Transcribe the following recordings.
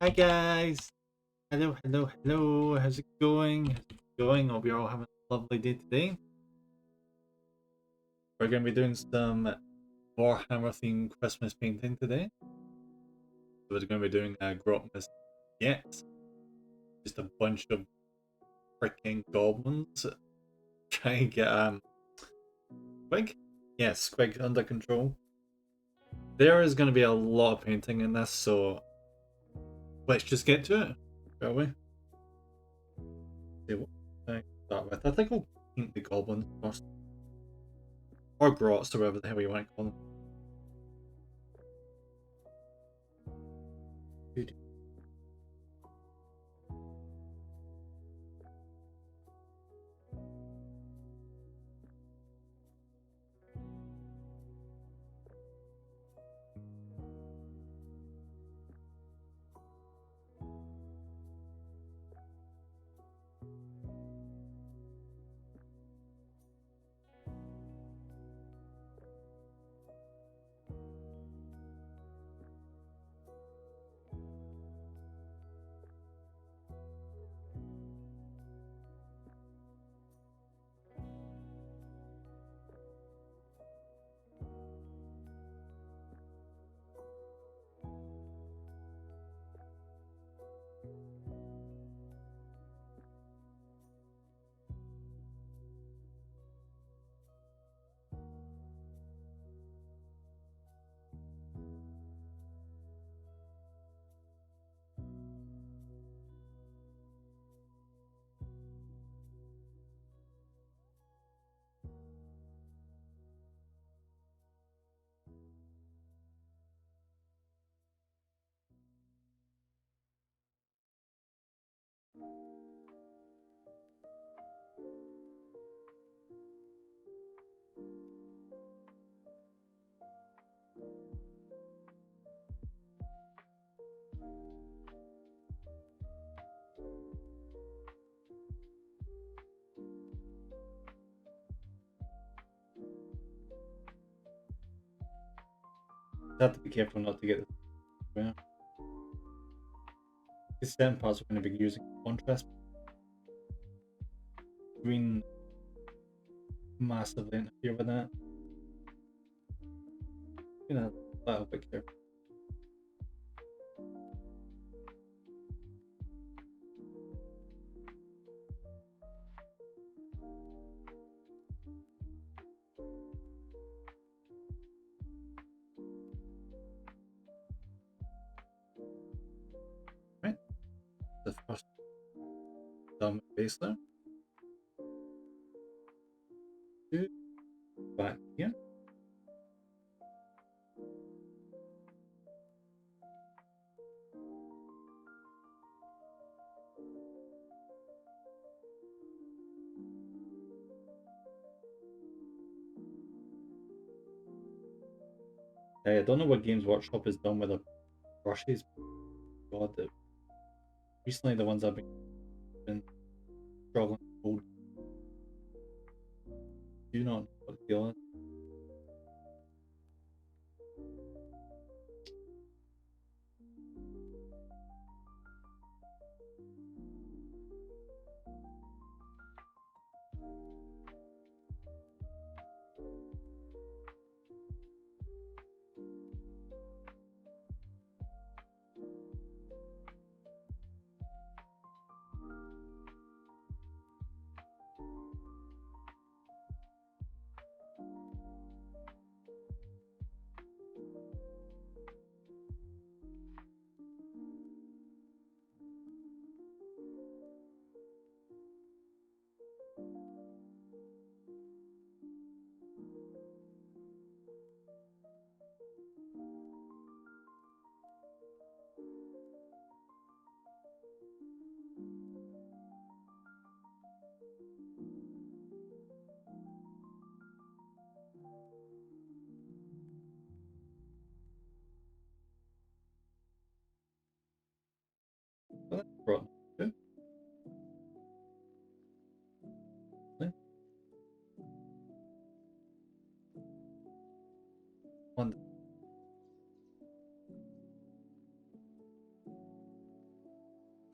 Hi guys! Hello, hello, hello. How's it going? How's it going? Hope you're all having a lovely day today. We're going to be doing some Warhammer themed Christmas painting today. So we're going to be doing a Grotmas Gitz. Just a bunch of freaking goblins. Try and get Squig? Yeah, Squig under control. There is going to be a lot of painting in this, so let's just get to it, shall we? See what I start with. I think I'll paint the goblins first. Or grots, or whatever the hell you want to call them. Have to be careful not to get this where these certain parts are going to be using contrast. Green massively interfere with that. You know, a little bit careful. Right, the first done with base there. Two back here. I don't know what Games Workshop has done with the brushes. God, recently the ones I've been struggling to hold do not know what the deal is.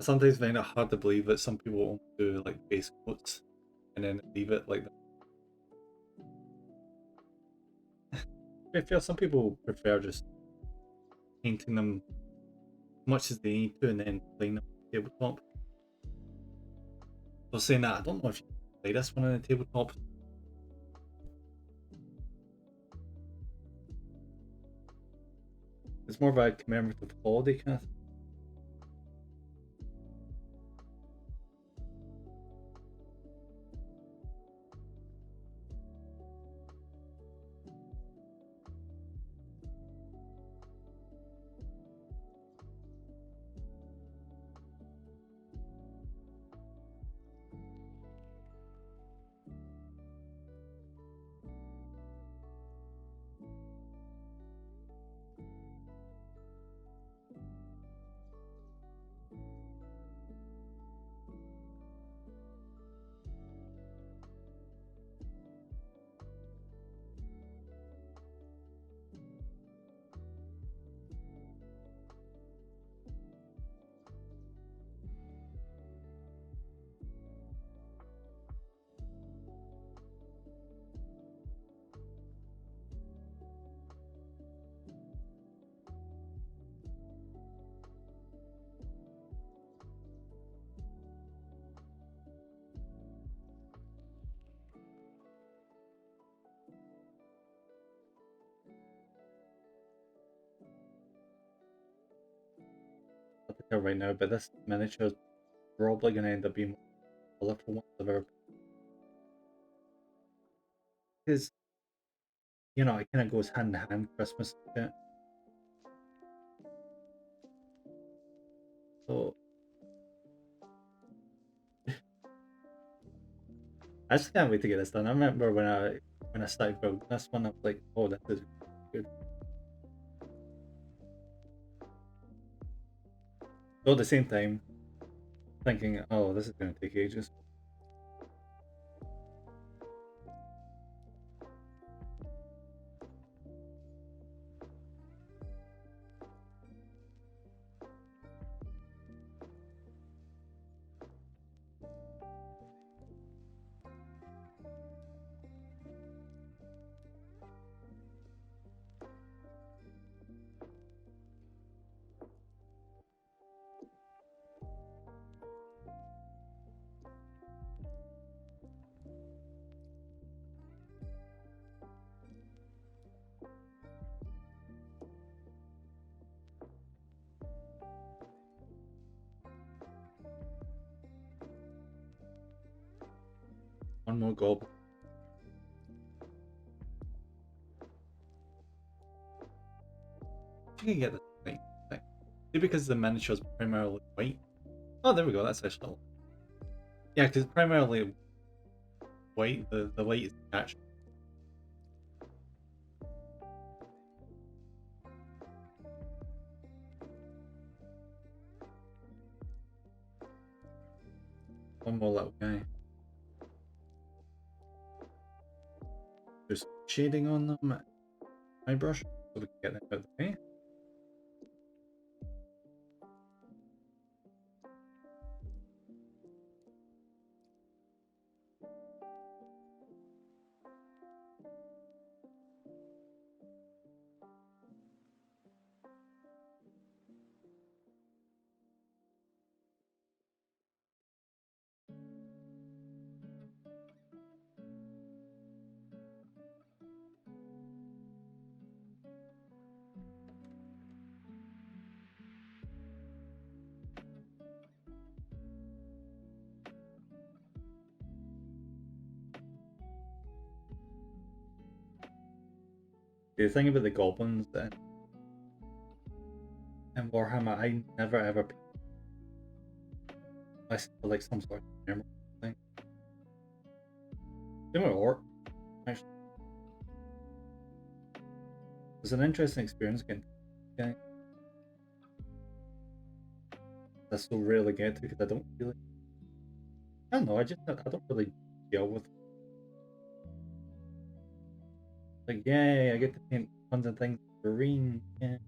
I sometimes find it hard to believe that some people only do like base coats and then leave it like that. To be fair, some people prefer just painting them as much as they need to and then playing them on the tabletop. So saying that, I don't know if you can play this one on the tabletop. It's more of a commemorative holiday kind of thing. I can tell right now, but this miniature is probably going to end up being a little one I've ever, because you know it kind of goes hand in hand, Christmas and shit. So I just can't wait to get this done. I remember when I started building this one, I was like, oh, this is good. Though at the same time, thinking, oh, this is going to take ages. One more goblin. You can get this right thing. See, because the miniature is primarily white. Oh, there we go. That's actually yeah, because it's primarily white. The light is natural. One more little guy. There's shading on them. My brush, so we can get them out of the way. The thing about the goblins and Warhammer, I never ever paid unless for like some sort of memorable thing. Same with Orc, actually. It was an interesting experience getting to guy. I still rarely get to because I don't really. I don't know. I don't really deal with like yay. I get to paint tons of things green. Yeah.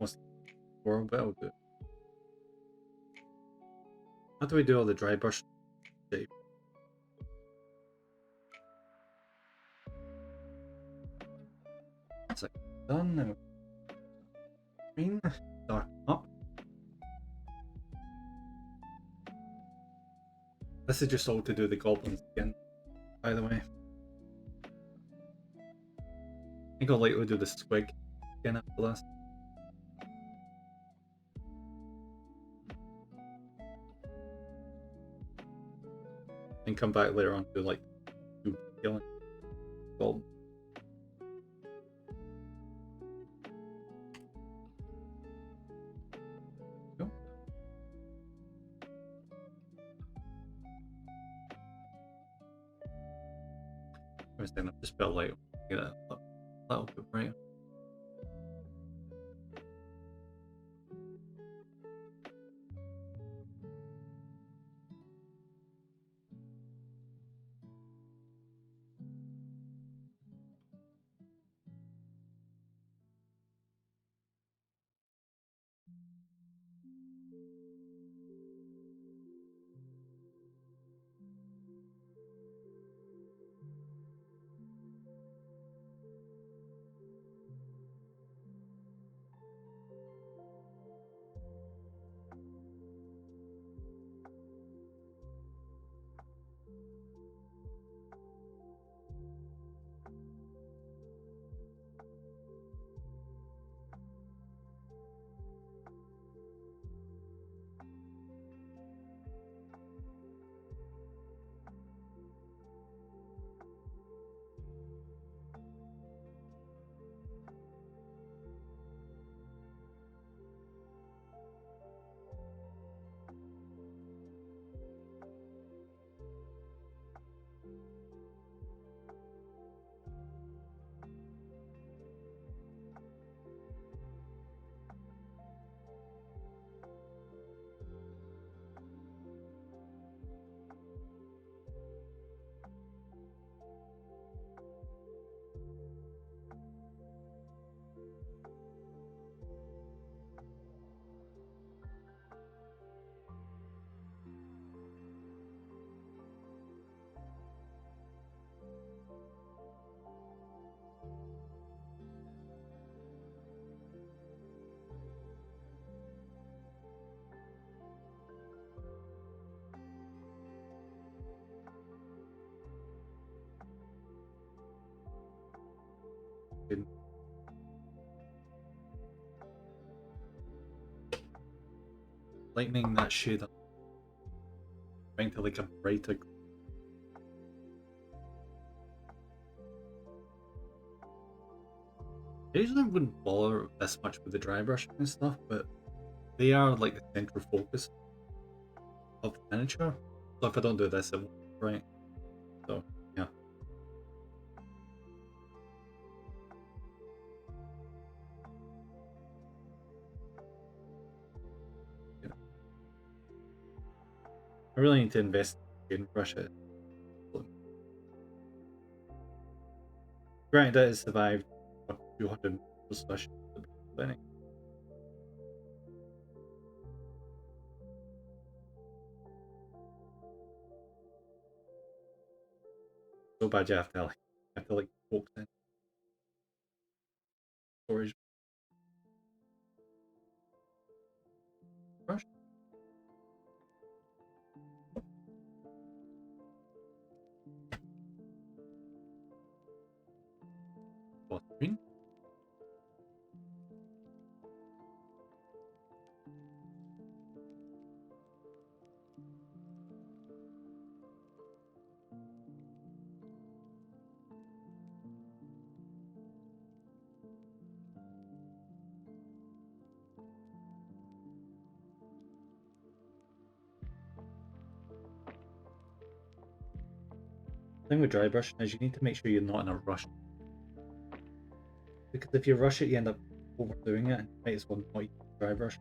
almost for, but I'll do it. How do we do all the dry brush shape? That's like done now. Green, dark up. This is just all to do the goblins again, by the way. I think I'll likely do the squig again after this. And come back later on to like two killing gold. Go. I was saying I just felt like get a little bit brighter. Lightening that shade up, trying to like a brighter. I usually wouldn't bother this much with the dry brushing and stuff, but they are like the central focus of the miniature. So if I don't do this, it won't be right. So yeah. I really need to invest in brush it. Granted, it has survived 200 slash planning. So bad you have to like focus in storage brush. Screen. The thing with dry brushing is you need to make sure you're not in a rush. Because if you rush it, you end up overdoing it and you might as well not use dry brush.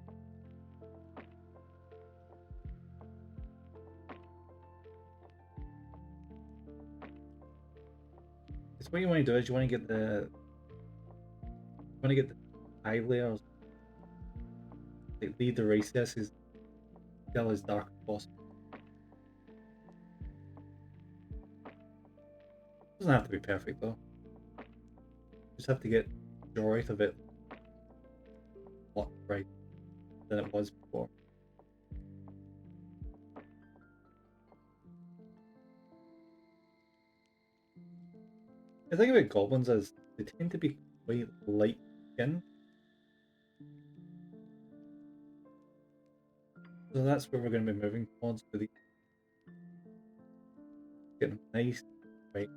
Because what you want to do is you want to get the eye layers like lead the recess is still as dark as possible. Doesn't have to be perfect though. Just have to get the right of it a lot brighter than it was before. The thing about goblins is they tend to be quite light skinned. So that's where we're going to be moving towards with these. Get them nice, right?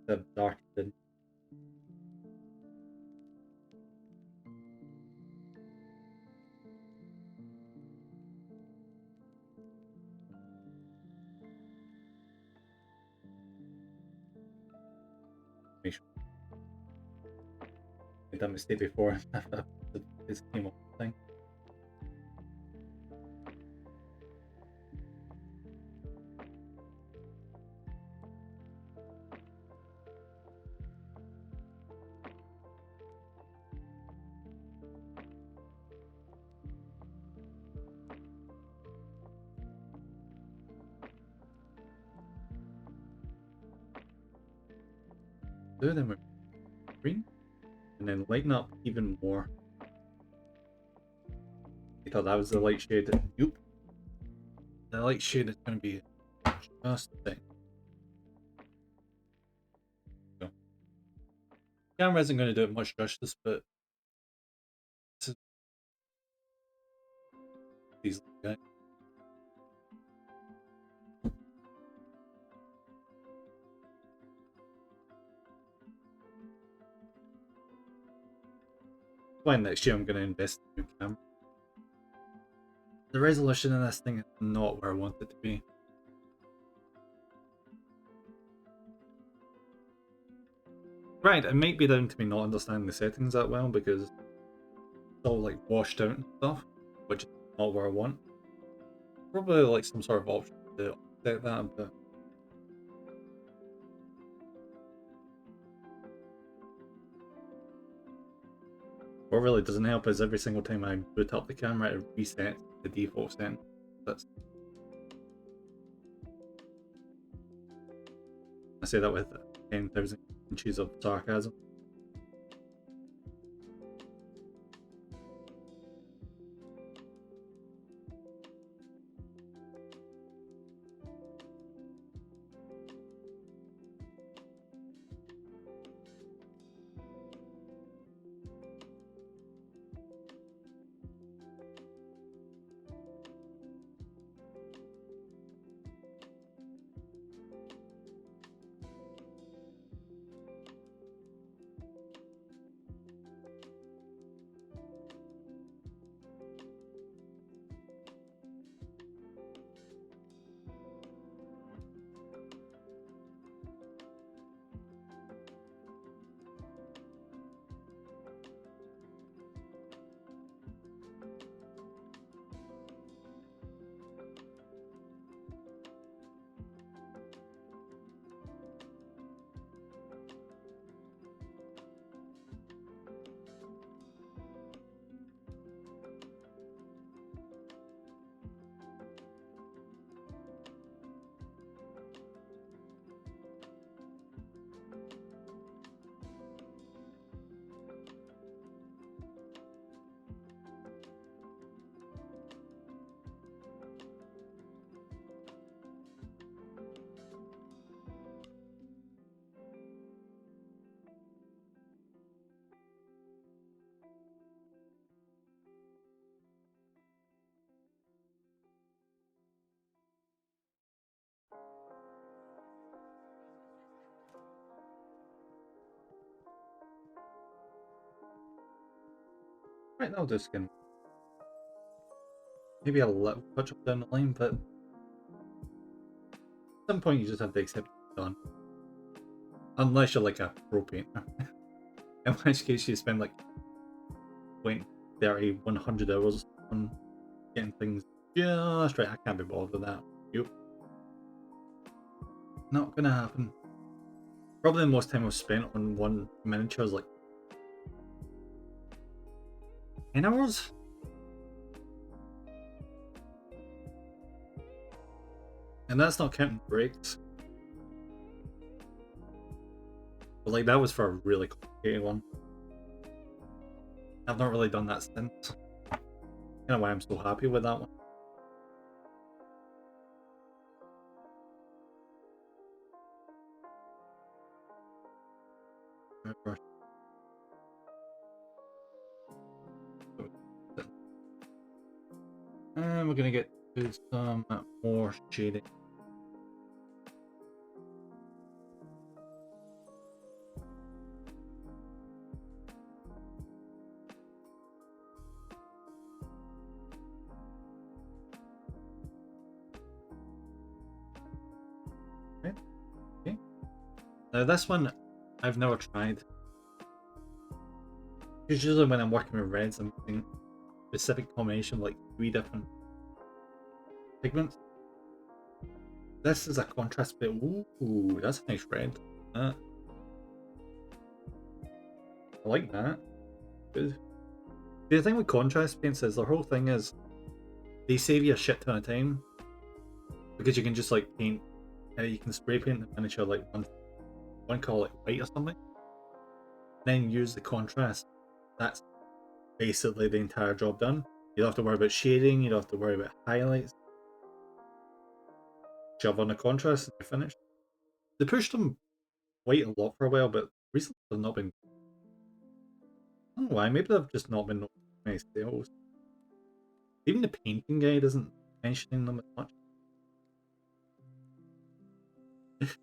They're dark than. Made that mistake before. This came up thing. Do them with green, and then lighten up even more. I thought that was the light shade. Nope. The light shade is going to be just the thing. So, camera isn't going to do it much justice, but these guys. Why next year I'm going to invest in a new camera. The resolution in this thing is not where I want it to be. Right, it might be down to me not understanding the settings that well because it's all like washed out and stuff, which is not where I want. Probably like some sort of option to offset that, but what really doesn't help is every single time I boot up the camera, it resets the default setting. I say that with 10,000 inches of sarcasm. Right now, this can maybe a little touch up down the line, but at some point you just have to accept it's done. Unless you're like a pro painter, in which case you spend like 20, 30, 100 hours on getting things just right. I can't be bothered with that. Yep. Not gonna happen. Probably the most time I've spent on one miniature is like 10 hours? And that's not counting breaks. But like that was for a really complicated one. I've not really done that since. Kind of why I'm so happy with that one. And we're gonna get to some more shading. Okay. Now this one I've never tried. Usually when I'm working with reds, I'm using a specific combination of like 3 different pigments. This is a contrast bit. Ooh, that's a nice red. I like that. Good. The thing with contrast paints is the whole thing is they save you a shit ton of time because you can just like paint. You can spray paint the miniature like one color like white or something, then use the contrast. That's basically the entire job done. You don't have to worry about shading. You don't have to worry about highlights. Shove on the contrast and you're finished. They pushed them white a lot for a while, but recently they've not been. I don't know why. Maybe they've just not been many sales. Even the painting guide isn't mentioning them as much.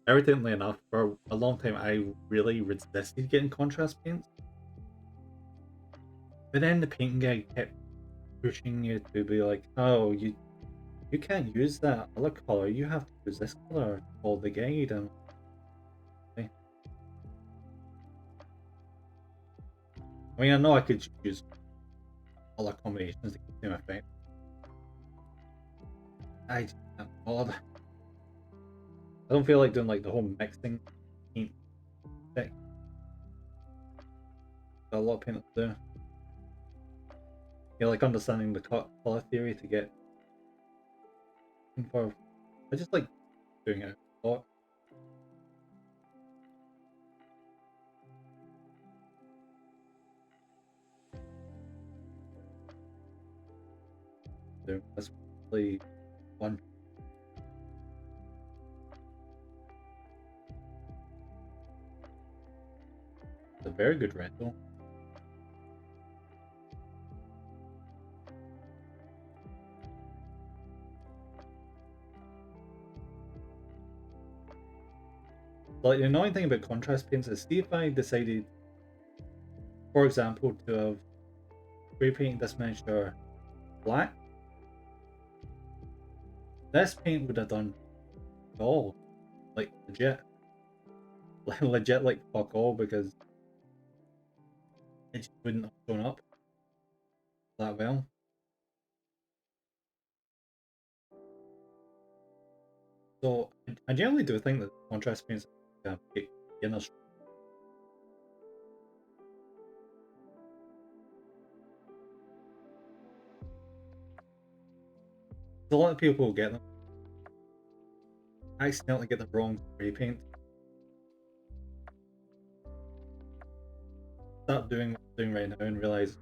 Irritatingly enough, for a long time I really resisted getting contrast paints. But then the painting guide kept pushing you to be like, oh, you can't use that other color. You have to use this color for the guide. And okay. I mean, I know I could use color combinations to get the same effect. I just can't bother. I don't feel like doing like the whole mixing paint thing. A lot of painters do. You know, like understanding the color theory to get for. I just like doing it a lot. That's really fun. It's a very good rental. Like the annoying thing about contrast paints is, see if I decided, for example, to have spray painted this miniature black, this paint would have done all, like legit, legit like fuck all, because it just wouldn't have shown up that well. So I generally do think that contrast paints get beginners. A lot of people will get them. I accidentally get the wrong spray paint. Start doing what I'm doing right now and realize,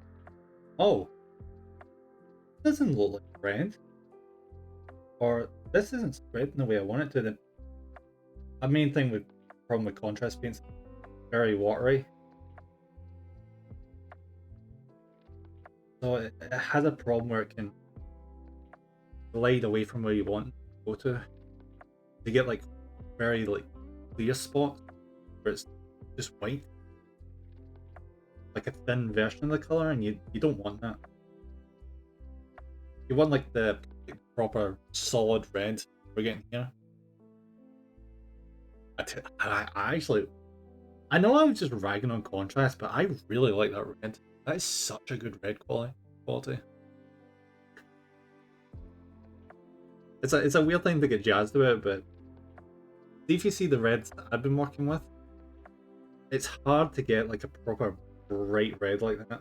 oh, this doesn't look like red, or this isn't spreading the way I want it to. The main thing with problem with contrast paints, very watery. So it has a problem where it can glide away from where you want to go to. You get like very like clear spots where it's just white, like a thin version of the color, and you don't want that. You want like the proper solid red we're getting here. I actually, I know I'm just ragging on contrast, but I really like that red. That is such a good red quality. It's a weird thing to get jazzed about, but if you see the reds that I've been working with, it's hard to get like a proper bright red like that.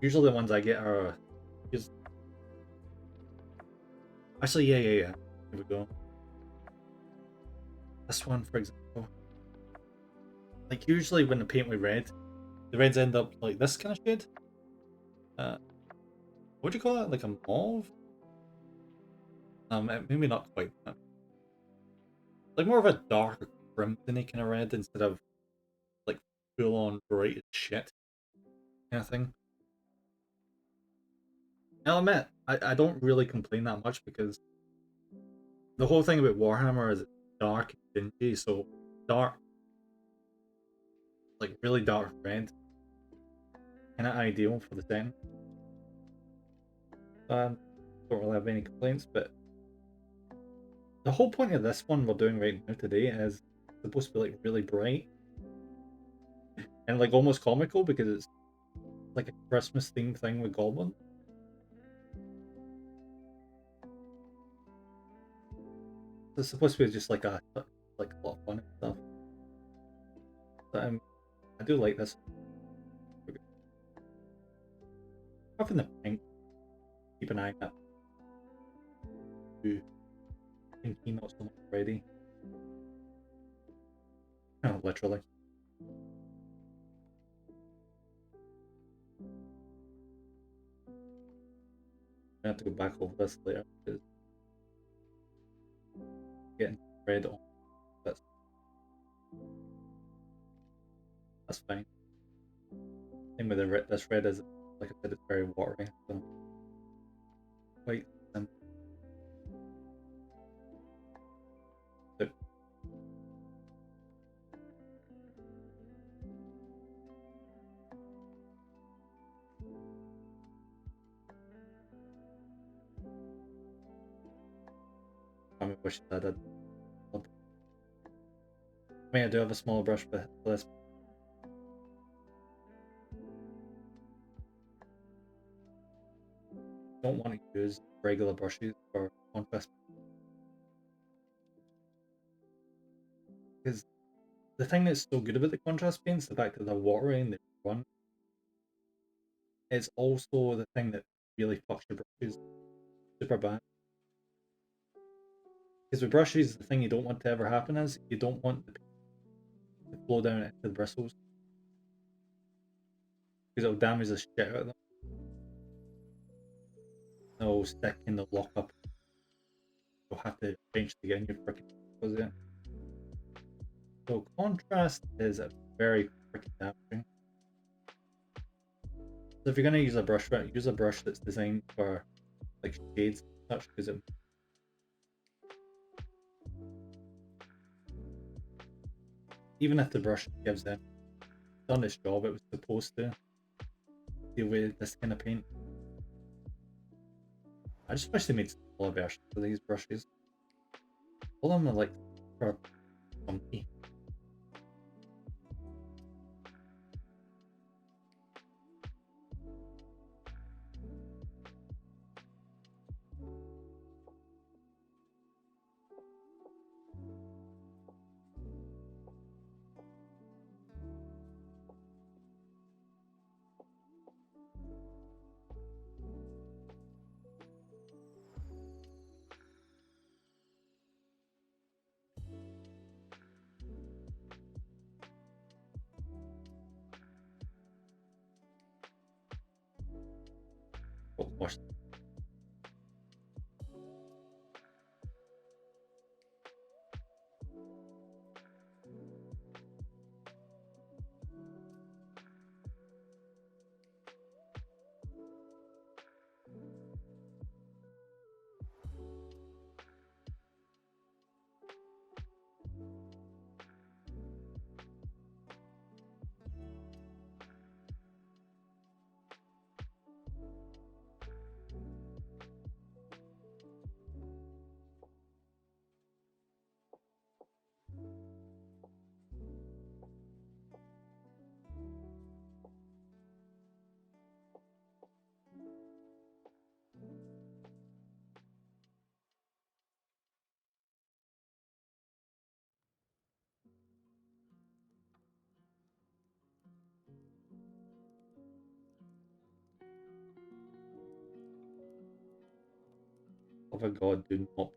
Usually the ones I get are just actually yeah. Here we go. This one, for example. Like, usually when the paint with red, the reds end up like this kind of shade. What do you call it? Like a mauve? Maybe not quite that. Like more of a dark crimson-y kind of red instead of like full-on bright as shit kind of thing. And I'll admit, I don't really complain that much because the whole thing about Warhammer is it's dark and dingy, so dark, like really dark red, kind of ideal for the setting. Don't really have any complaints, but the whole point of this one we're doing right now today is supposed to be like really bright and like almost comical because it's like a Christmas themed thing with goblins. It's supposed to be just like a lot of fun and stuff. But I do like this. Having the pink, keep an eye on that. Ooh, pinky, not so much already. No, literally. I have to go back over this later because getting red on that's fine. Thing with the red, this red is, like I said, it's very watery, so quite simple. So, I wish that I did. I mean, I do have a smaller brush for this. Don't want to use regular brushes for contrast because the thing that's so good about the contrast paints, the fact that they're watery and they run, it's also the thing that really fucks your brushes super bad. Because with brushes, the thing you don't want to ever happen is you don't want the paint to flow down into the bristles because it'll damage the shit out of them. They'll stick and they'll lock up. You'll have to eventually get in your freaking close it. So contrast is a very freaking damaging. So if you're gonna use a brush, right, use a brush that's designed for like shades and such, because it even if the brush gives in, it's done its job. It was supposed to deal with this kind of paint. I just wish they made smaller versions of these brushes. All of them are like funky. Oh, gosh. Oh my god, do not.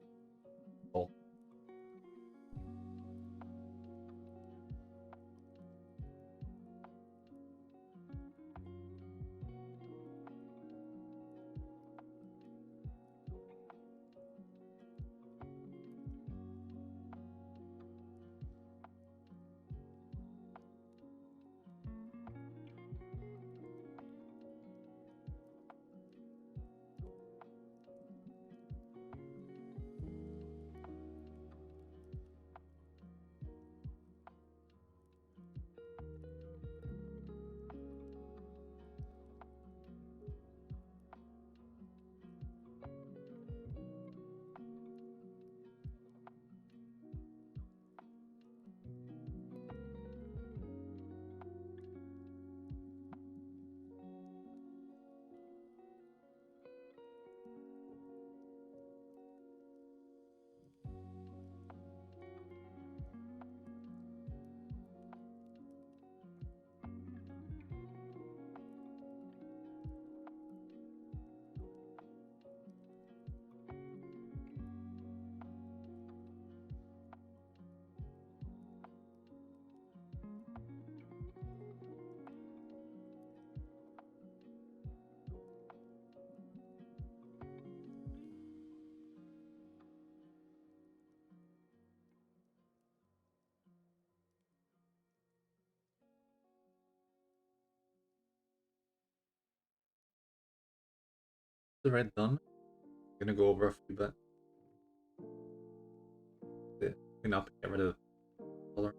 The red done. I'm gonna go over a few bits. Clean up and get rid of the color.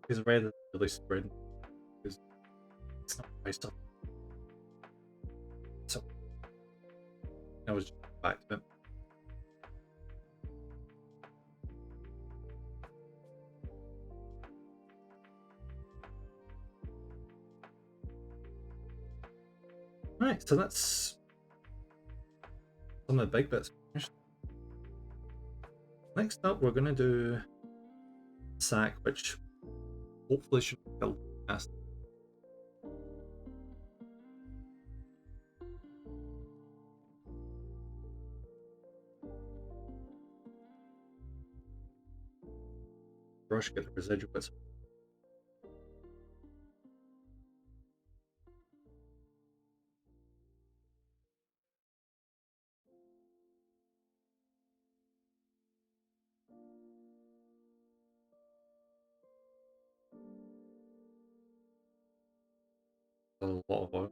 Because red is really spread. Because it's not my stuff. So I was just back to it. Right, so that's some of the big bits finished. Next up, we're going to do sack, which hopefully should kill fast. Brush, get the residual bits. A lot of oil.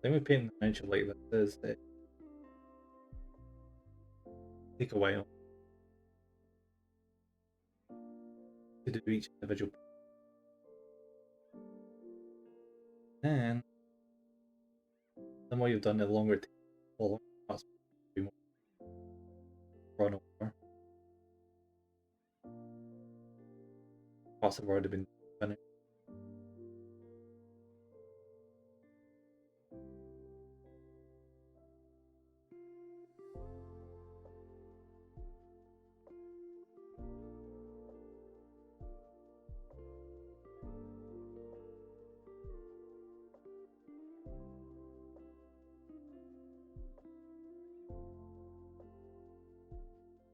Then we paint the miniature like this is take a while to do each individual. And the more you've done, the longer it takes to follow. That's be more run over. Parts have already been finished.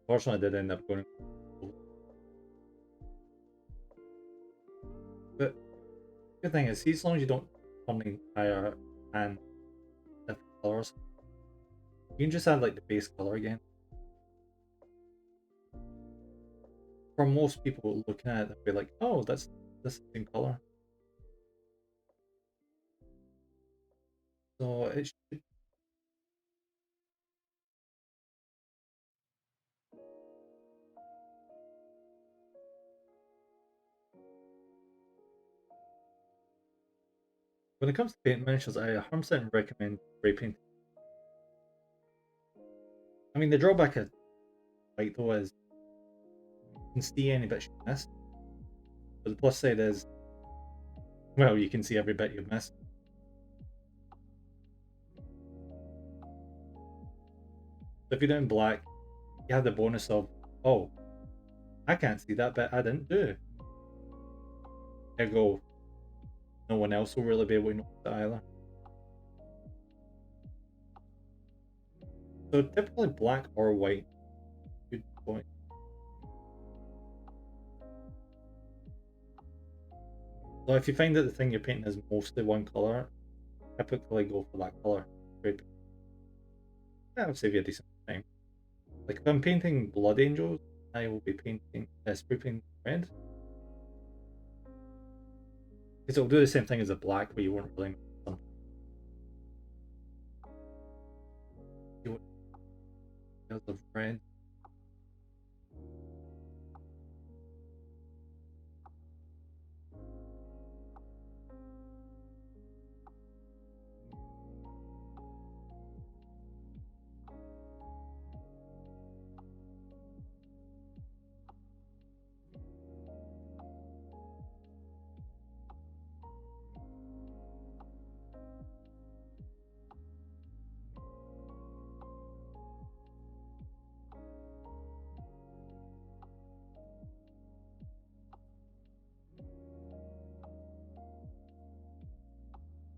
Fortunately, I did end up going. But good thing is, see, as long as you don't turn the entire and different colors, you can just add like the base color again. For most people looking at it, they'll be like, "Oh, that's the same color." So it should. When it comes to paint miniatures, I 100% recommend spray paint. I mean, the drawback of white though is you can see any bits you missed. But the plus side is, well, you can see every bit you've missed. So if you're doing black, you have the bonus of, oh, I can't see that bit I didn't do. Ergo, no one else will really be able to notice it either. So typically black or white. Good point. So if you find that the thing you're painting is mostly one colour, typically go for that colour. That'll save you a decent time. Like if I'm painting Blood Angels, I will be painting spray painting red. Because it'll do the same thing as a black, but you won't really know something. Of red.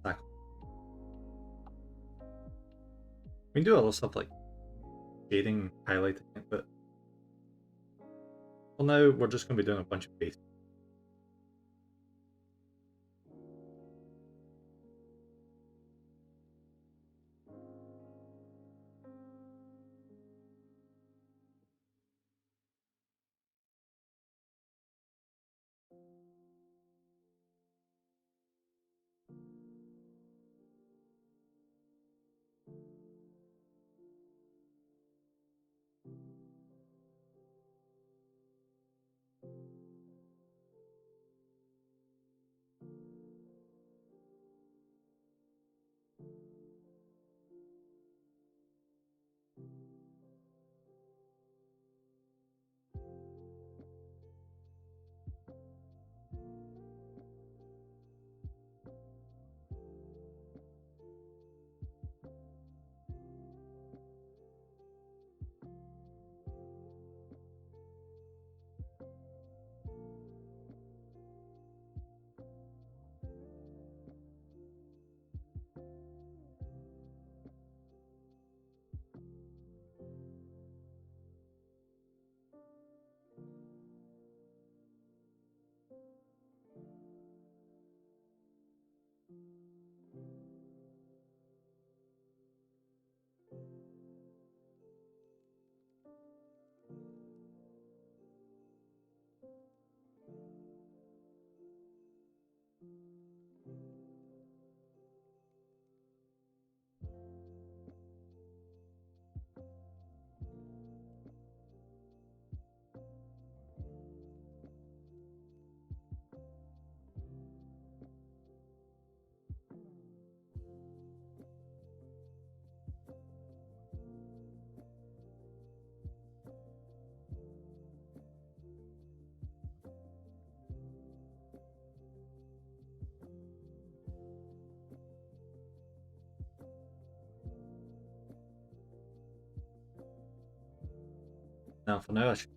Exactly. We can do other stuff like shading, highlighting it, but well, now we're just going to be doing a bunch of base. Now, for now, I should.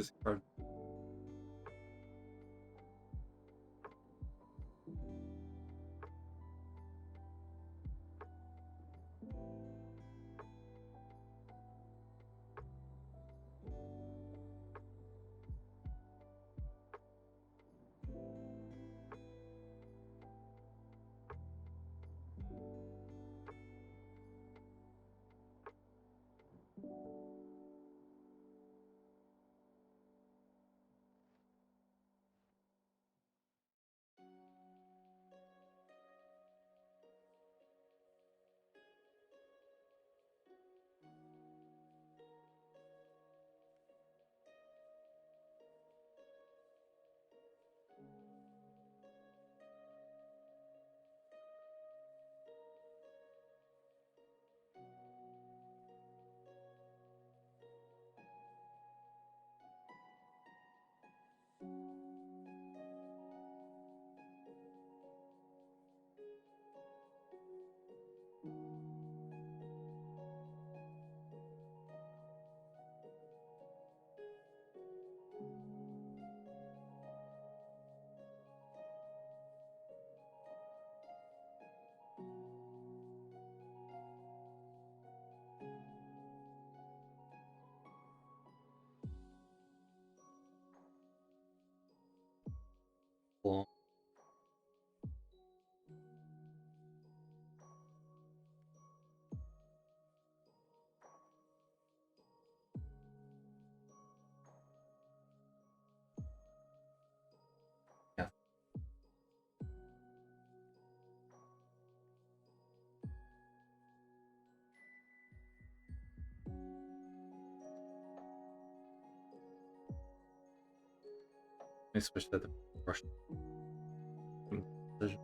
this card. Cool. Yeah. Let me switch that to brush. Precision.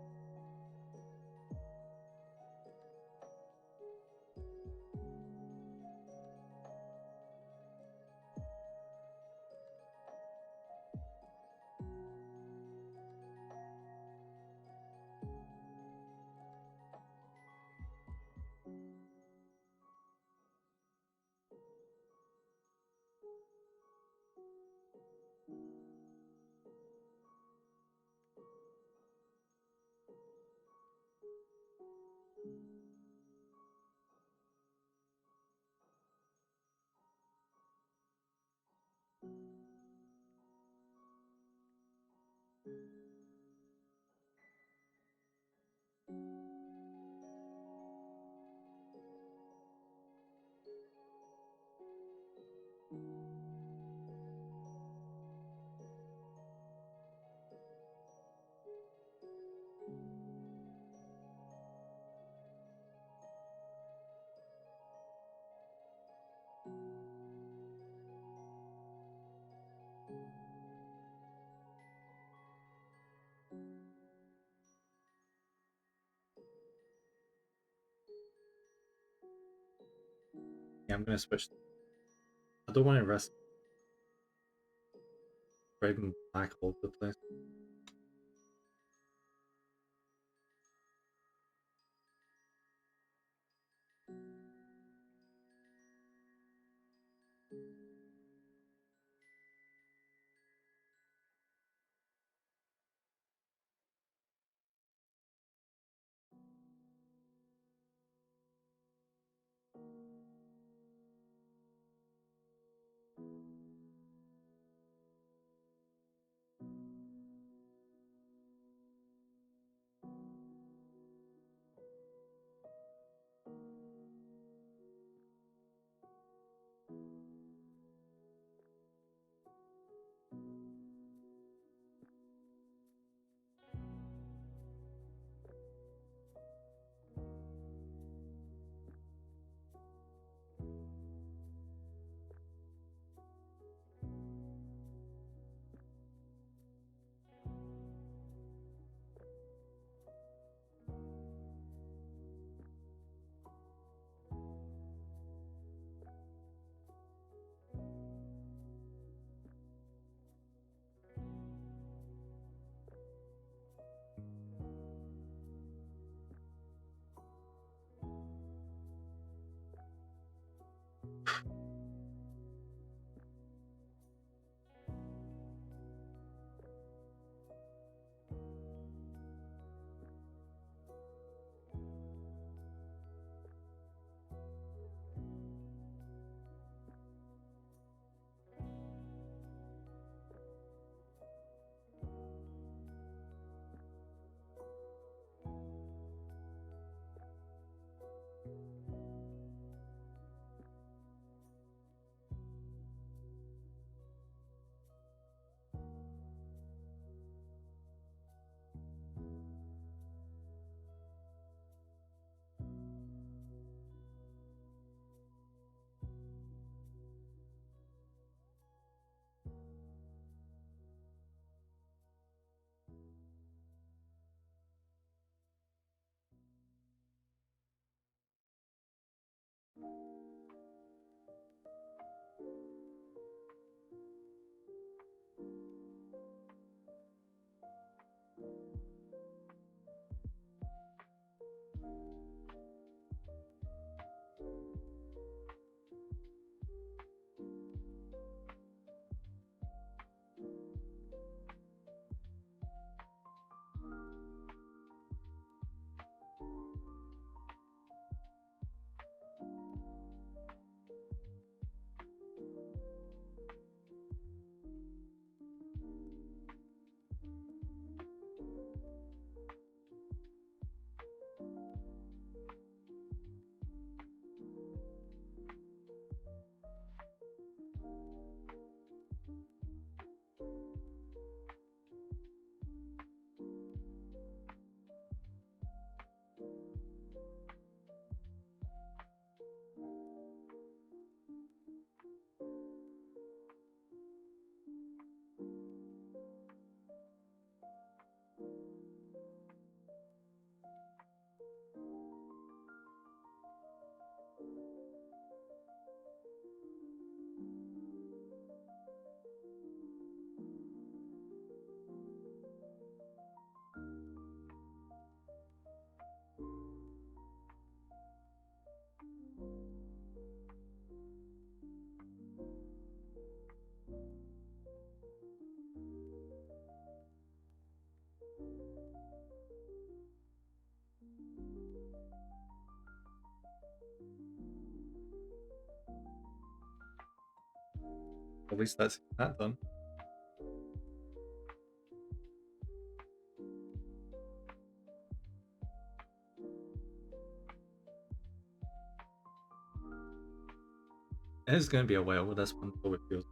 Yeah, I'm gonna switch. I don't want to rest red and black all over the place. least that's that done. It is going to be a while with this one, so it feels.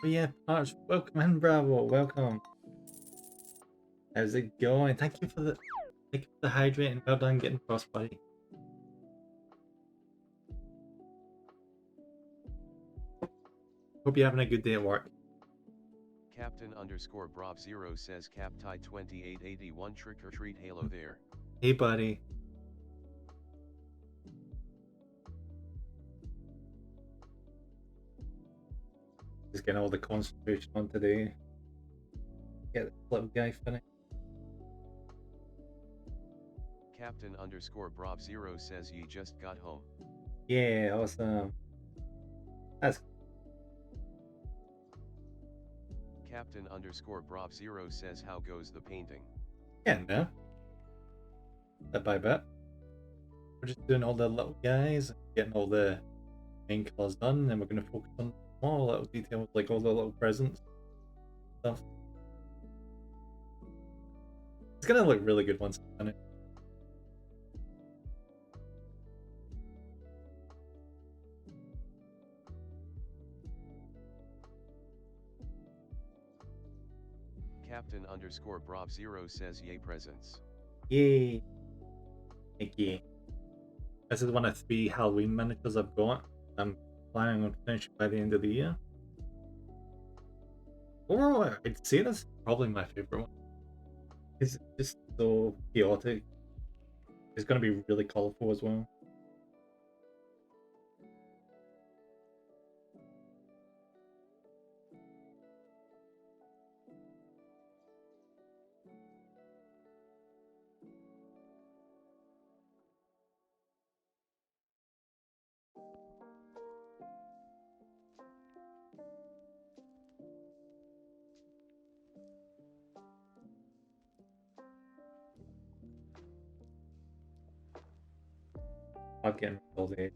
But yeah, Arch, welcome in, Bravo, welcome. How's it going? Thank you for the hydrating. Well done getting cross, buddy. Hope you're having a good day at work. Captain underscore Brov 0 says Captai 2881 trick or treat halo there. Hey buddy. Just getting all the concentration on today. Get the little guy finished. Captain underscore Brov 0 says ye just got home. Yeah, awesome. That's Captain underscore Brov 0 says how goes the painting? yeah, no. Bit by bit. We're just doing all the little guys, getting all the main colours done, and then we're going to focus on small little details like all the little presents stuff. It's going to look really good once it's finished. Captain underscore Brov 0 says yay presents. Yay! Thank you. This is one of 3 Halloween miniatures I've got. I'm planning on finishing by the end of the year. Overall, I'd say this is probably my favourite one. It's just so chaotic. It's going to be really colourful as well. I'll get all the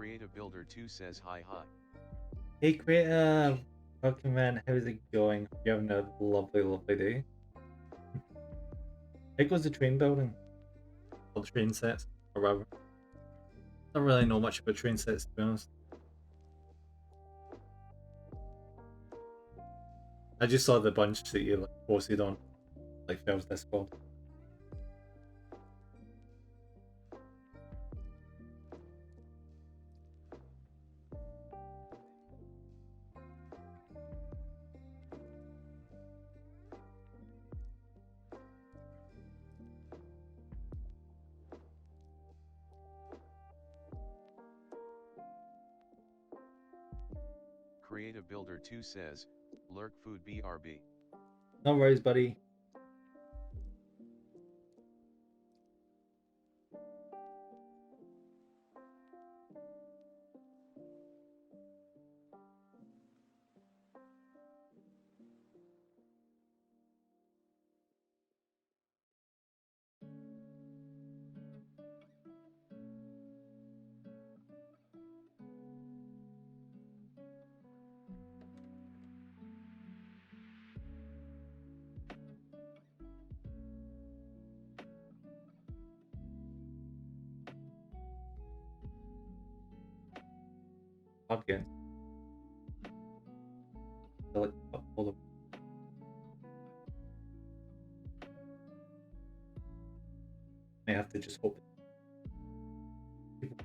Creative Builder 2 says hi hi. Hey Creative! Welcome man, how's it going? Hope you're having a lovely, lovely day. How goes the train building? Or the train sets, or whatever. Don't really know much about train sets to be honest. I just saw the bunch that you like, posted on like Phil's Discord. Creative Builder 2 says, lurk food BRB. No worries, buddy. hard getting. Like, all the may have to just hope people.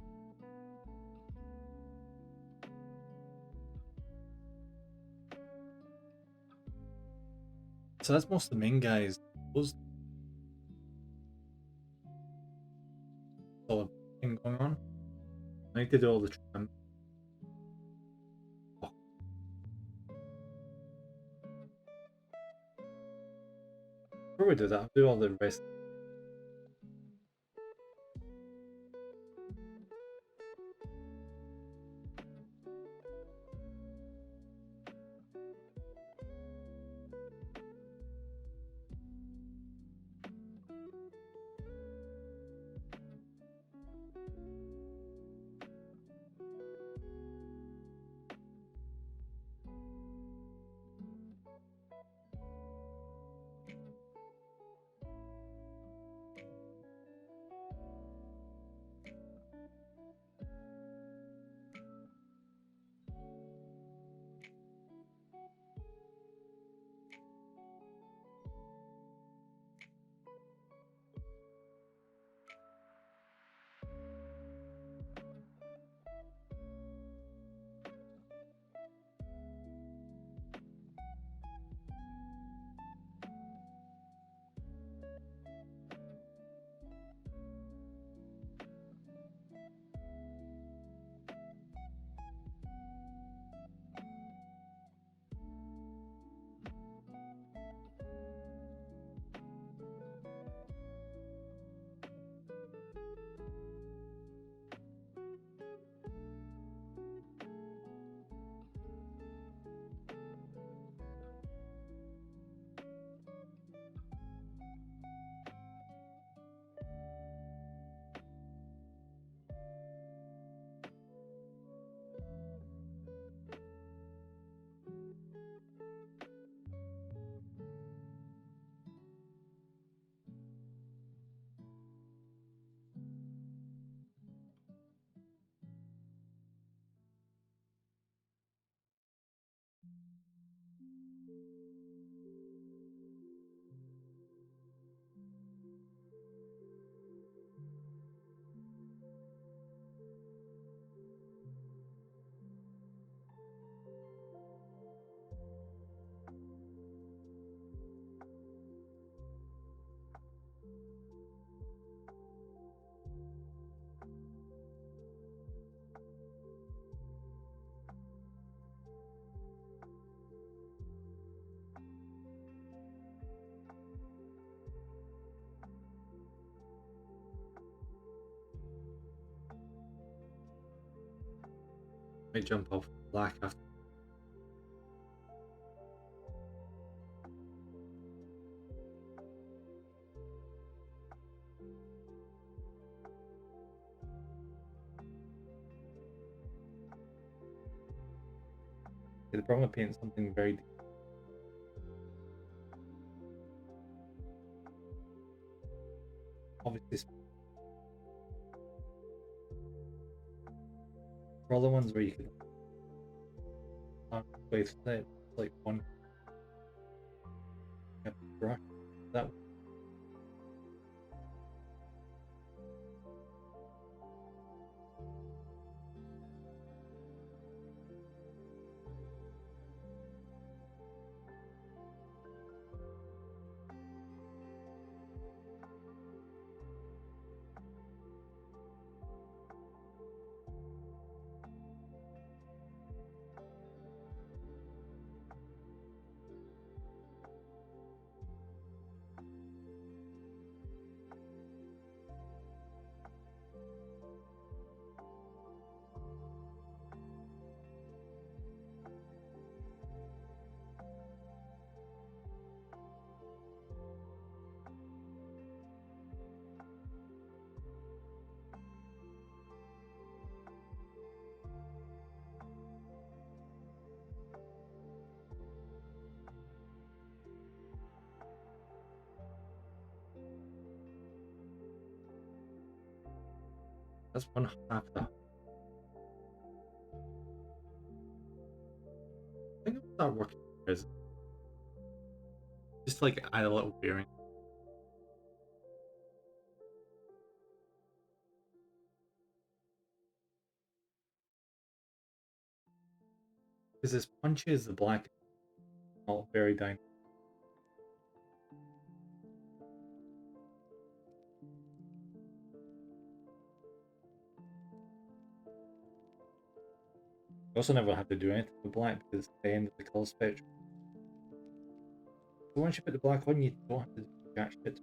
So that's most of the main guys. Those all the thing going on. I need to do all the trim. Oh, before we do that, I'll do all the rest. I jump off black after. The problem with painting something very deep. Obviously, for all the ones where you can wave set like one brush that. That's one half that. start working because just like add a little bearing. Because as punchy as the black, not very dynamic. You also never have to do anything with black because it's the end of the colour spectrum. So once you put the black on, you don't have to do jack shit.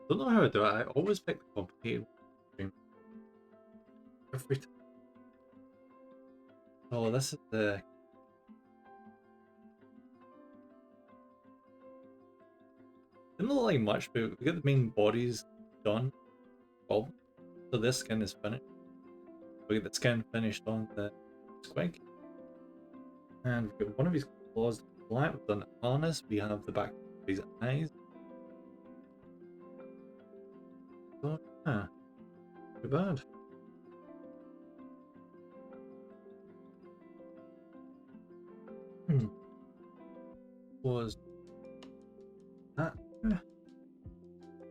Don't know how I do it. I always pick the complicated one every time. Oh, this is the. Didn't look like much, but we got the main bodies done. Well, so this skin is finished. We get the skin finished on the squig. And we've got one of his claws black. We've done the harness. We have the back of his eyes. So, yeah. Too bad. Was that?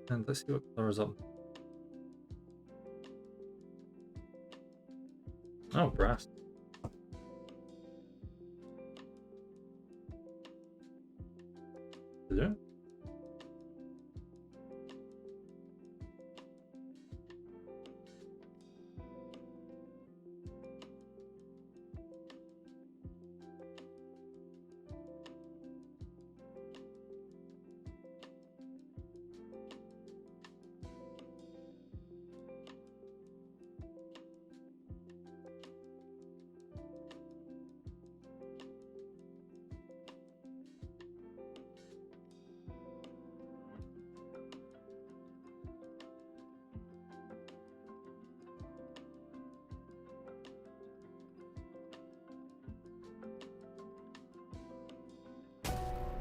And let's see what color is up. Oh, brass. Is it?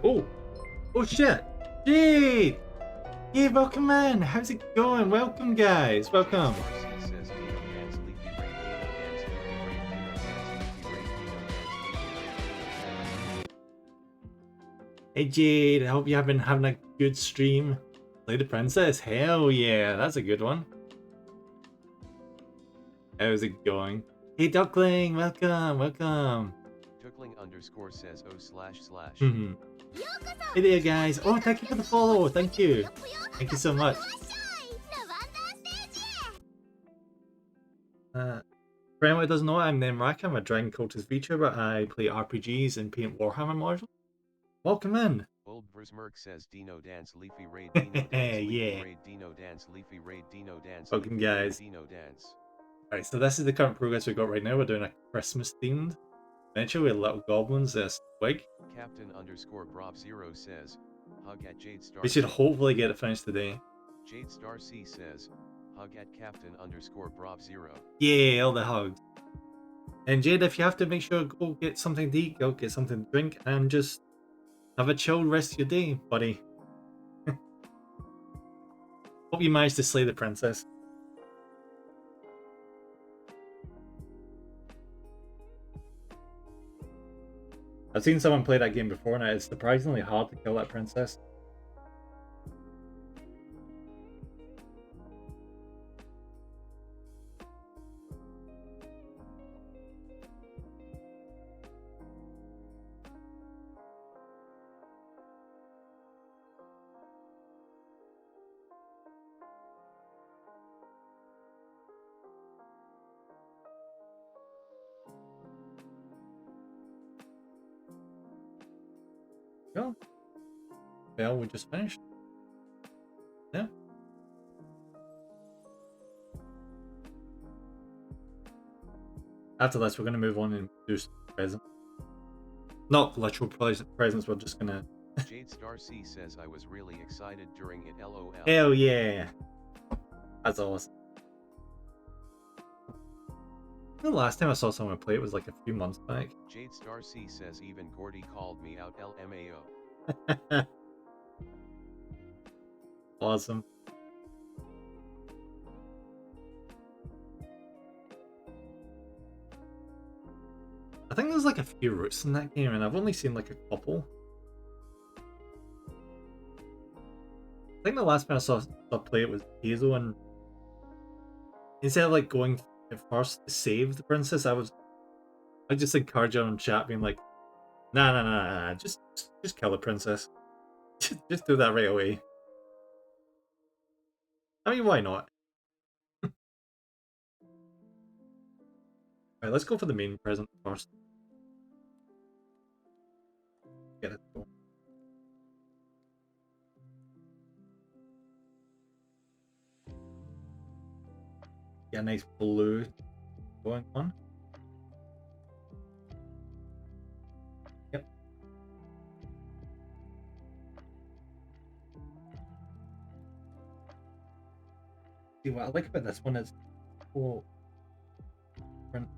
Oh! Oh shit! Gee! Hey, welcome in! How's it going? Welcome, guys! Welcome! Hey Jade, I hope you have been having a good stream. Play the princess? Hell yeah, that's a good one. How's it going? Hey Duckling, welcome, welcome. Duckling underscore says oh//. Hey there guys. Oh, thank you for the follow. Thank you. Thank you so much. For anyone who doesn't know, I'm Nemrak. I'm a Dragon Cultist VTuber. I play RPGs and paint Warhammer models. Welcome in. Old Versmerk says Dino Dance Leafy Raid Dino Dance Leafy Yeah. Raid Dino Dance Leafy Raid Dino Dance Welcome Leafy Raid guys. Dino Dance. Alright, so this is the current progress we've got right now. We're doing a Christmas themed adventure with little goblins, this wig. Captain underscore Brov 0 says, hug at Jade Star We should C. hopefully get it finished today. Jade Star C says, hug at Captain underscore Brov 0. Yeah, all the hugs. And Jade, if you have to, make sure go get something to eat, go get something to drink, and just have a chill rest of your day, buddy. Hope you managed to slay the princess. I've seen someone play that game before, and it's surprisingly hard to kill that princess. Well, Bell, we just finished. Yeah. After this, we're going to move on and do some presents. Not literal presents, we're just going to... Jade Star C says I was really excited during it LOL. Hell yeah. That's awesome. The last time I saw someone play it was like a few months back. Jade Star C says even Gordy called me out LMAO. Awesome. I think there's like a few routes in that game, and I've only seen like a couple. I think the last time I saw play it was Hazel, and instead of like going first to save the princess, I just encourage her on chat being like, nah, just kill the princess. just do that right away. I mean, why not? Alright, let's go for the main present first. Get it going. Get a nice blue going on. Yep. See, what I like about this one is, oh, different.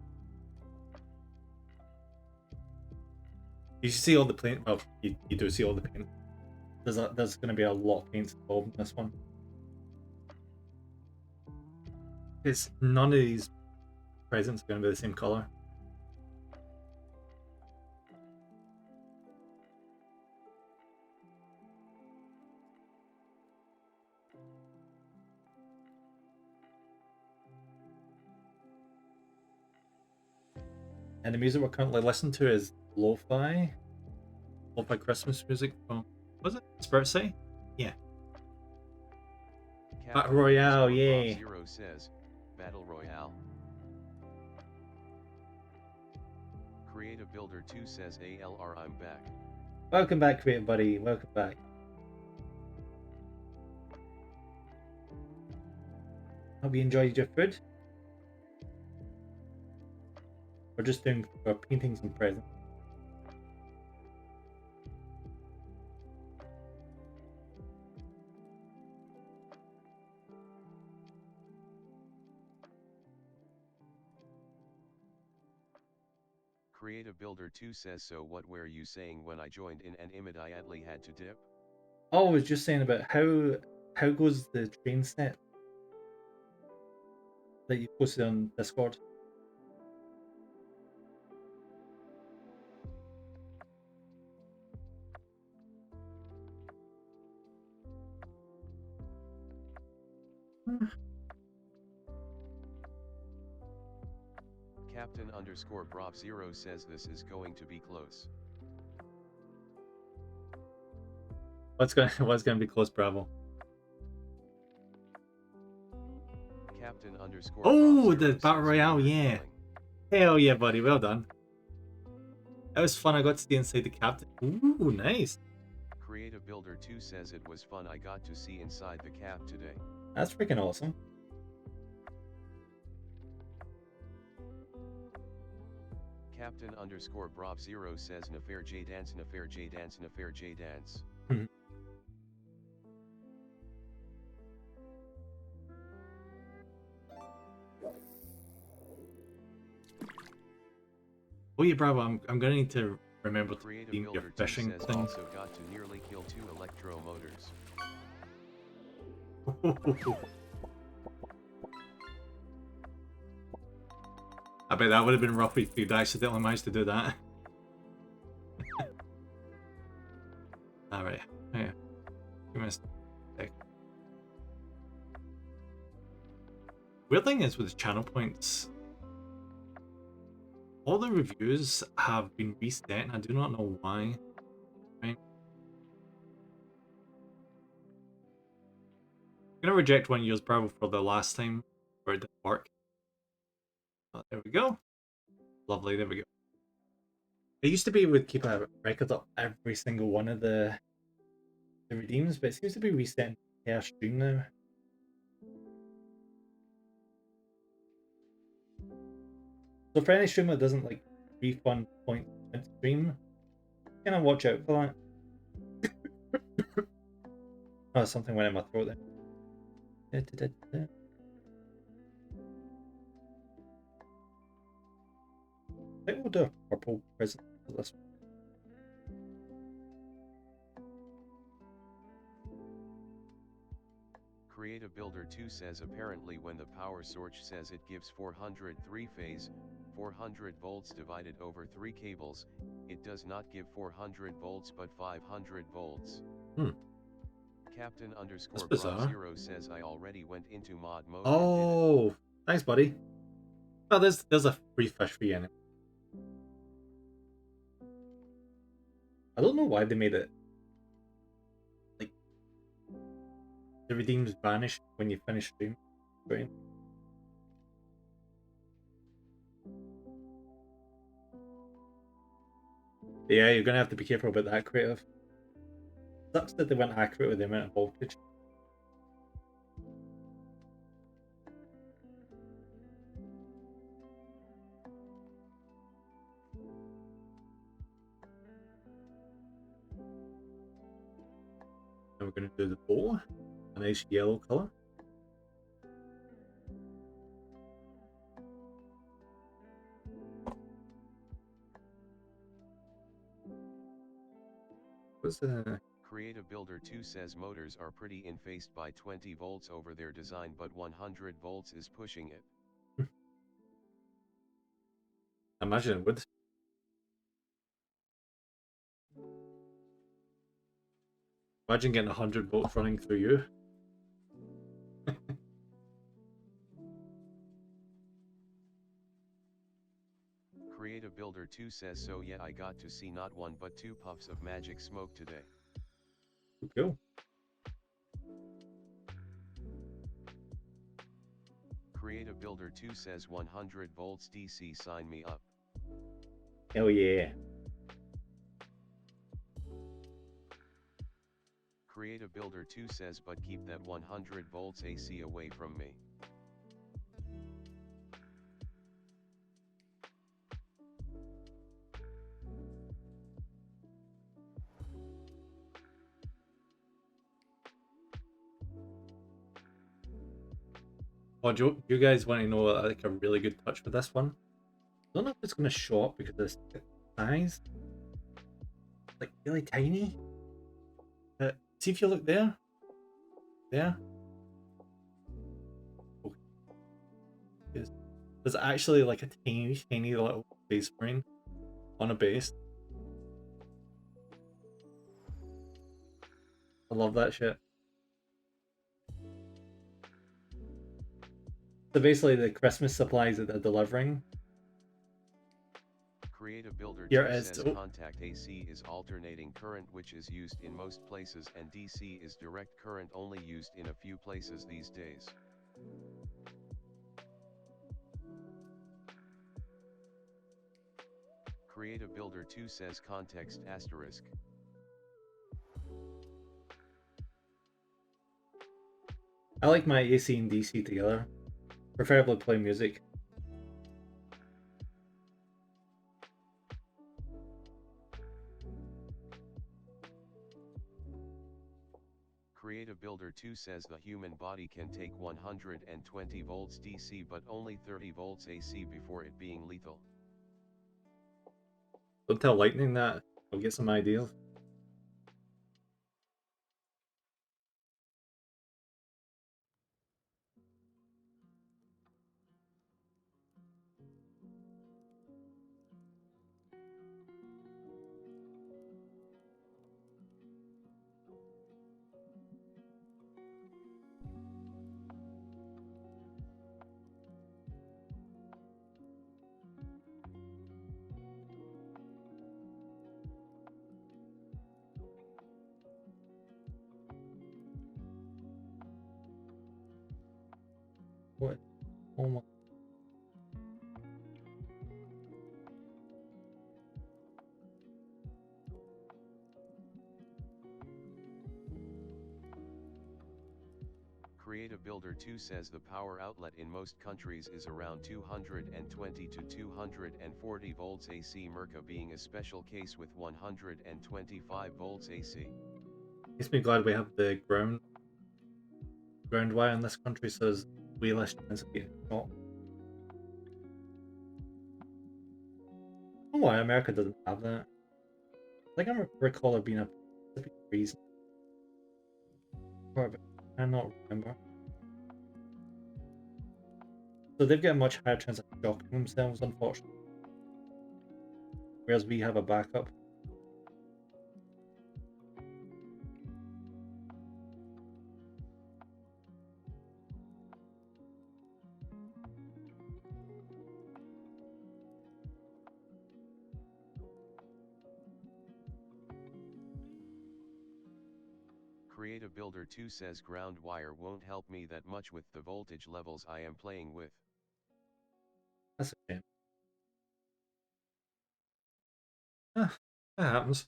You see all the paint. Well, you do see all the paint. There's going to be a lot of paints involved in this one. Because none of these presents are going to be the same color. And the music we're currently listening to is lo-fi Christmas music. Oh, was it Spirit City? Yeah. Battle Royale, yay! Zero says, Battle Royale. Creative Builder 2 says ALR I'm back. Welcome back, Creative Buddy. Welcome back. Hope you enjoyed your food. We're just doing our paintings and presents. Creative Builder 2 says so what were you saying when I joined in and immediately had to dip? Oh, I was just saying about how goes the train set that you posted on Discord. Captain underscore Brov 0 says this is going to be close. What's gonna be close, Bravo? Captain underscore Oh, Brov 0 the Battle says Royale, weird yeah. feeling. Hell yeah, buddy, well done. That was fun, I got to stay inside the captain. Ooh, nice. Create a Builder 2 says it was fun, I got to see inside the cap today. That's freaking awesome. Captain underscore Brov 0 says Nafair J Dance, Nafair J Dance, Nafair J Dance. Oh yeah, Bravo, I'm gonna need to remember to Create a redeem your Builder 2 fishing says thing. also got to nearly kill 2 electro motors. I bet that would have been rough if you'd accidentally managed to do that. Alright, yeah. Give me a sec. Weird thing is with the channel points, all the reviews have been reset and I do not know why. Right? I'm gonna reject one of yours, Bravo, for the last time where it didn't work. Oh, there we go. Lovely, there we go. I used to be able to keep a record of every single one of the redeems, but it seems to be resetting per stream now. So for any streamer that doesn't like refund points in stream, kind of watch out for that. Oh, something went in my throat there. I think we'll do a purple present for this one. Create a Builder 2 says apparently when the power source says it gives 403 phase, 400 volts divided over 3 cables, it does not give 400 volts but 500 volts. Captain underscore Brov 0 says I already went into mod mode and did it. Oh, thanks, buddy. Oh, there's a free fish for you anyway. I don't know why they made it like the redeems vanish when you finish stream. Right? Yeah, you're gonna have to be careful about that, creative. Sucks that they weren't accurate with the amount of voltage. And we're gonna do the bow, a nice yellow color. What's the Create a Builder 2 says motors are pretty infaced by 20 volts over their design but 100 volts is pushing it. imagine it would. Imagine getting 100 volts running through you. Create a Builder 2 says so yeah I got to see not 1 but 2 puffs of magic smoke today. Cool. Create a Builder 2 says 100 volts DC sign me up. Hell yeah. Create a Builder 2 says but keep that 100 volts AC away from me. Oh, do you guys want to know like a really good touch with this one? I don't know if it's going to show up because it's size. Like really tiny. See if you look there. There. Oh. There's actually like a tiny little base spring on a base. I love that shit. So basically, the Christmas supplies that they're delivering. Create Builder Here 2 is says oh, contact AC is alternating current, which is used in most places, and DC is direct current, only used in a few places these days. Create Builder 2 says context asterisk. I like my AC and DC together. Preferably play music. Create Builder 2 says the human body can take 120 volts DC but only 30 volts AC before it being lethal. Don't tell Lightning that. I'll get some ideas. What? Oh my. Create Builder 2 says the power outlet in most countries is around 220 to 240 volts AC, Merca being a special case with 125 volts AC. Makes me glad we have the ground wire in this country, so there's way less chance of getting shot. I don't know why America doesn't have that. I think I recall there being a specific reason for it, but I cannot remember. So they've got a much higher chance of shocking themselves, unfortunately. Whereas we have a backup. Create Builder 2 says ground wire won't help me that much with the voltage levels I am playing with. That's a shame. Ah, that happens.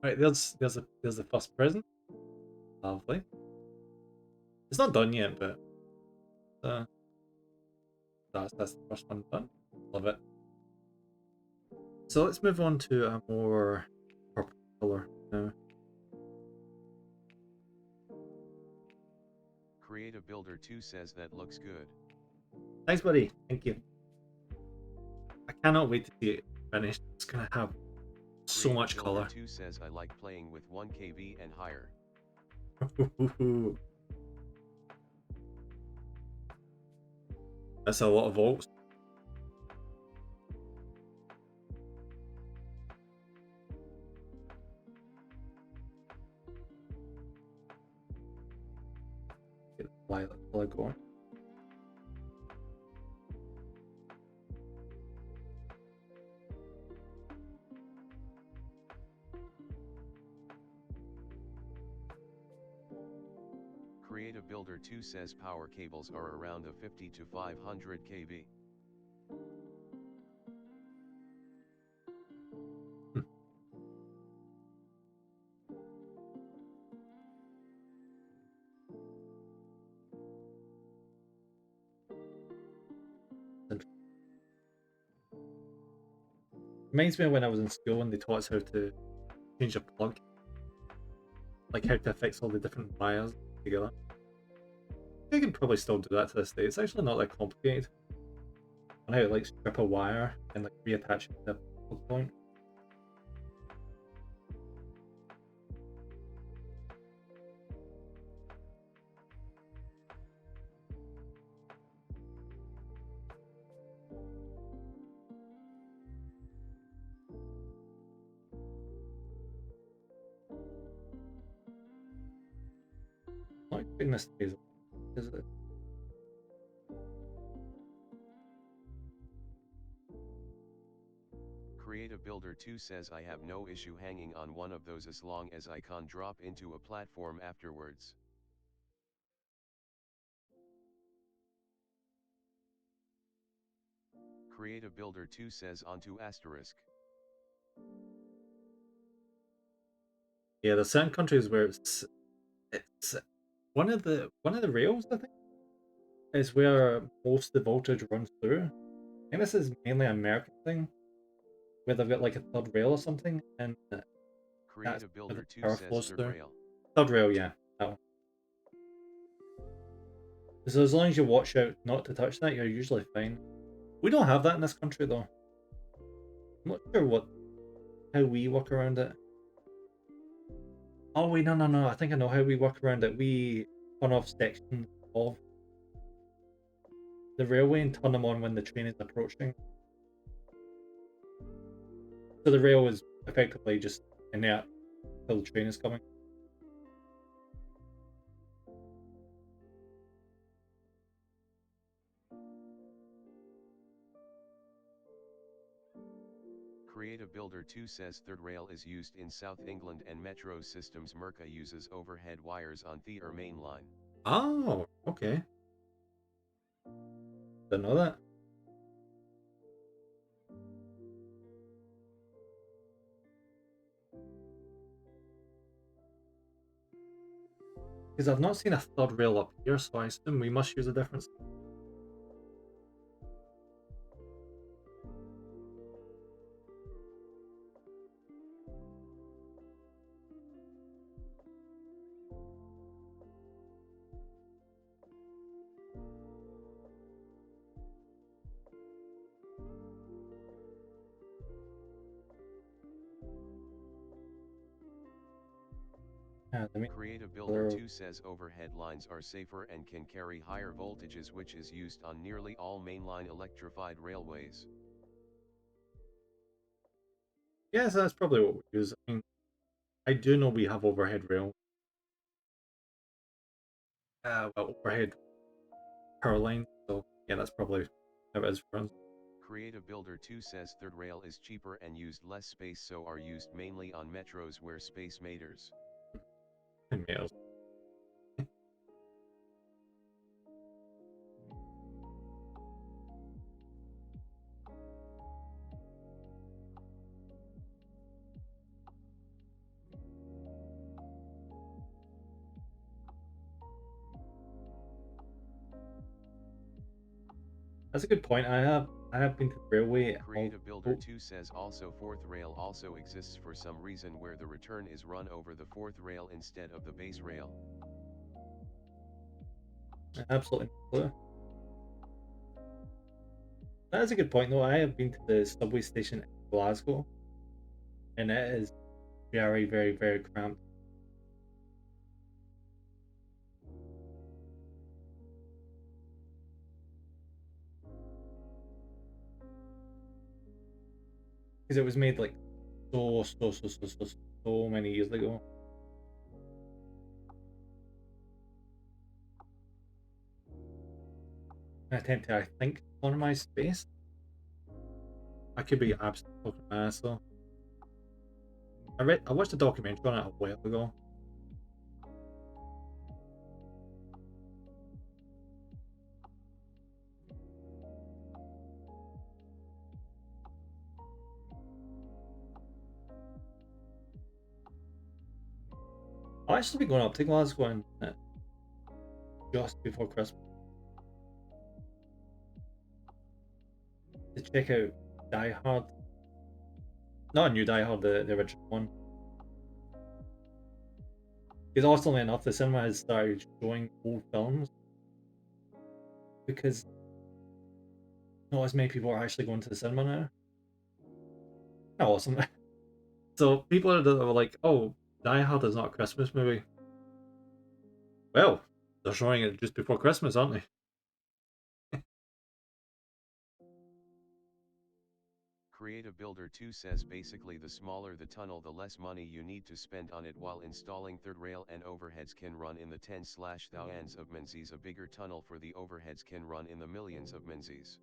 Right, there's the first present. Lovely. It's not done yet, but uh, that's the first one done. Love it. So let's move on to a more purple color now. Create Builder 2 says that looks good. Thanks, buddy. Thank you. I cannot wait to see it finished. It's gonna have so Create much Builder color. 2 says I like playing with 1 kV and higher. That's a lot of volts. Get the violet color going. Create Builder 2 says power cables are around a 50 to 500 kV. Reminds me of when I was in school and they taught us how to change a plug. Like how to fix all the different wires together. I can probably still do that to this day. It's actually not that complicated. On how to like strip a wire and like reattach it to the plug point. Not goodness days, is it? Builder 2 says I have no issue hanging on one of those as long as I can drop into a platform afterwards. Create a Builder 2 says onto asterisk. Yeah, there's certain countries where it's one of the rails, I think, is where most of the voltage runs through. I think this is mainly an American thing, where they've got like a third rail or something, and Create that's a where the Builder 2 power says flows third through. rail. Third rail, yeah, that one. So as long as you watch out not to touch that, you're usually fine. We don't have that in this country though. I'm not sure how we work around it. Oh wait, no. I think I know how we work around it. We turn off sections of the railway and turn them on when the train is approaching. So the rail is effectively just inert until the train is coming. Create a Builder 2 says third rail is used in South England and metro systems. Merca uses overhead wires on theatre main line. Oh, okay. Didn't know that. Because I've not seen a third rail up here, so I assume we must use a difference. Let me. Create a Builder 2 says overhead lines are safer and can carry higher voltages, which is used on nearly all mainline electrified railways. Yes, that's probably what we use. I mean, I do know we have overhead rail. Well, overhead power lines. So yeah, that's probably how it is for us. Create a Builder 2 says third rail is cheaper and used less space, so are used mainly on metros where space matters. And males. That's a good point. I have been to the railway. Create a Builder 2 says also fourth rail also exists for some reason where the return is run over the fourth rail instead of the base rail. Absolutely no clue. That is a good point though. I have been to the subway station in Glasgow, and it is very cramped. Because it was made like so many years ago. I attempt to, I think, economize space. I could be absolutely fucking mad, so. I watched a documentary on it a while ago. I'll actually be going up to Glasgow and just before Christmas to check out Die Hard. Not a new Die Hard, the original one. Because awesomely enough, the cinema has started showing old films because not as many people are actually going to the cinema now. How awesome. So people are like, oh, Die Hard is not a Christmas movie. Well, they're showing it just before Christmas, aren't they? Create a Builder 2 says basically the smaller the tunnel the less money you need to spend on it, while installing third rail and overheads can run in the tens/thousands of menzies. A bigger tunnel for the overheads can run in the millions of menzies.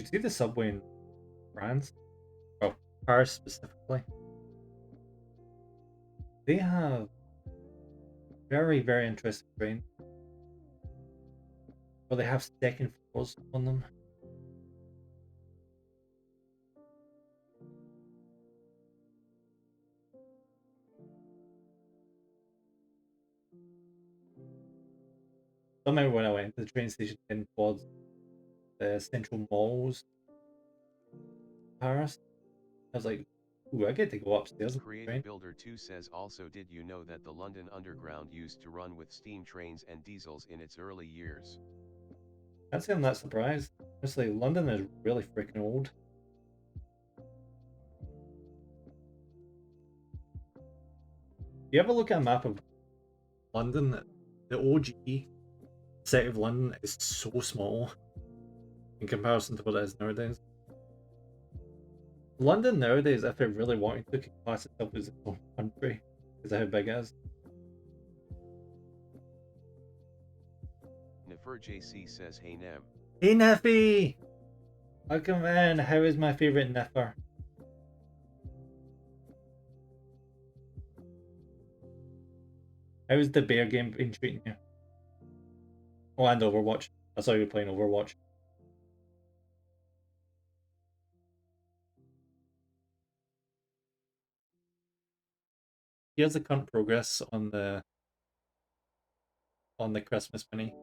you see the subway in France? Well, Paris specifically. They have very, very interesting trains. But they have second floors on them. I remember when I went to the train station in towards the central malls, Paris. I was like, ooh, I get to go upstairs on the Create a train. Builder 2 says also, did you know that the London Underground used to run with steam trains and diesels in its early years? Can't say I'm that surprised. Honestly, London is really freaking old. You ever look at a map of London? The OG set of London is so small in comparison to what it is nowadays. London nowadays, if it really wanted to, could class itself as its own country because of how big it is. Nefer JC says, hey Nem. Hey Neffy! Welcome in. How is my favorite Neffer? How's the bear game been treating you? Oh, and Overwatch. I saw you were playing Overwatch. Here's the current progress on the Christmas mini.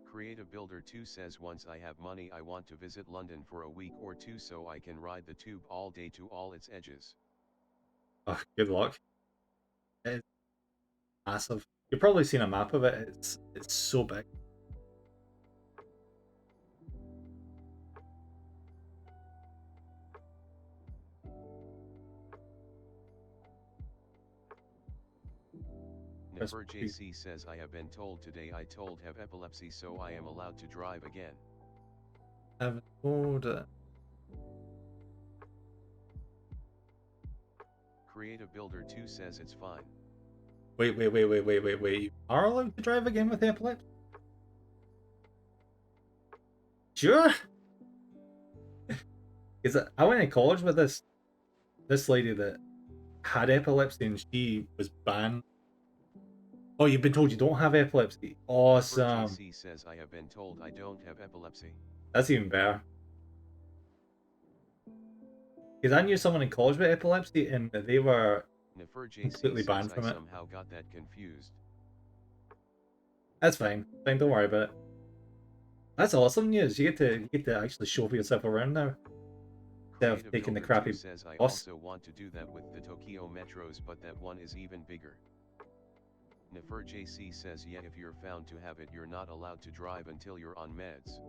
Create a Builder 2 says, once I have money I want to visit London for a week or two so I can ride the tube all day to all its edges. Oh, good luck. It's massive. You've probably seen a map of it. It's so big. Nefer JC says, I have been told today I told have epilepsy so I am allowed to drive again. I've told it. Create a Builder 2 says it's fine. Wait. You are allowed to drive again with epilepsy? Sure. Because I went to college with this lady that had epilepsy and she was banned. Oh, you've been told you don't have epilepsy. Awesome. JC says, I have been told I don't have epilepsy. That's even better. Because I knew someone in college with epilepsy and they were Nefer JC completely says, banned I from it. somehow got that confused. That's fine. Fine, don't worry about it. That's awesome news. You get to actually chauffeur yourself around now. Instead of taking the crappy says, I bus. also want to do that with the Tokyo metros, but that one is even bigger. Nefer JC says, yeah, if you're found to have it you're not allowed to drive until you're on meds.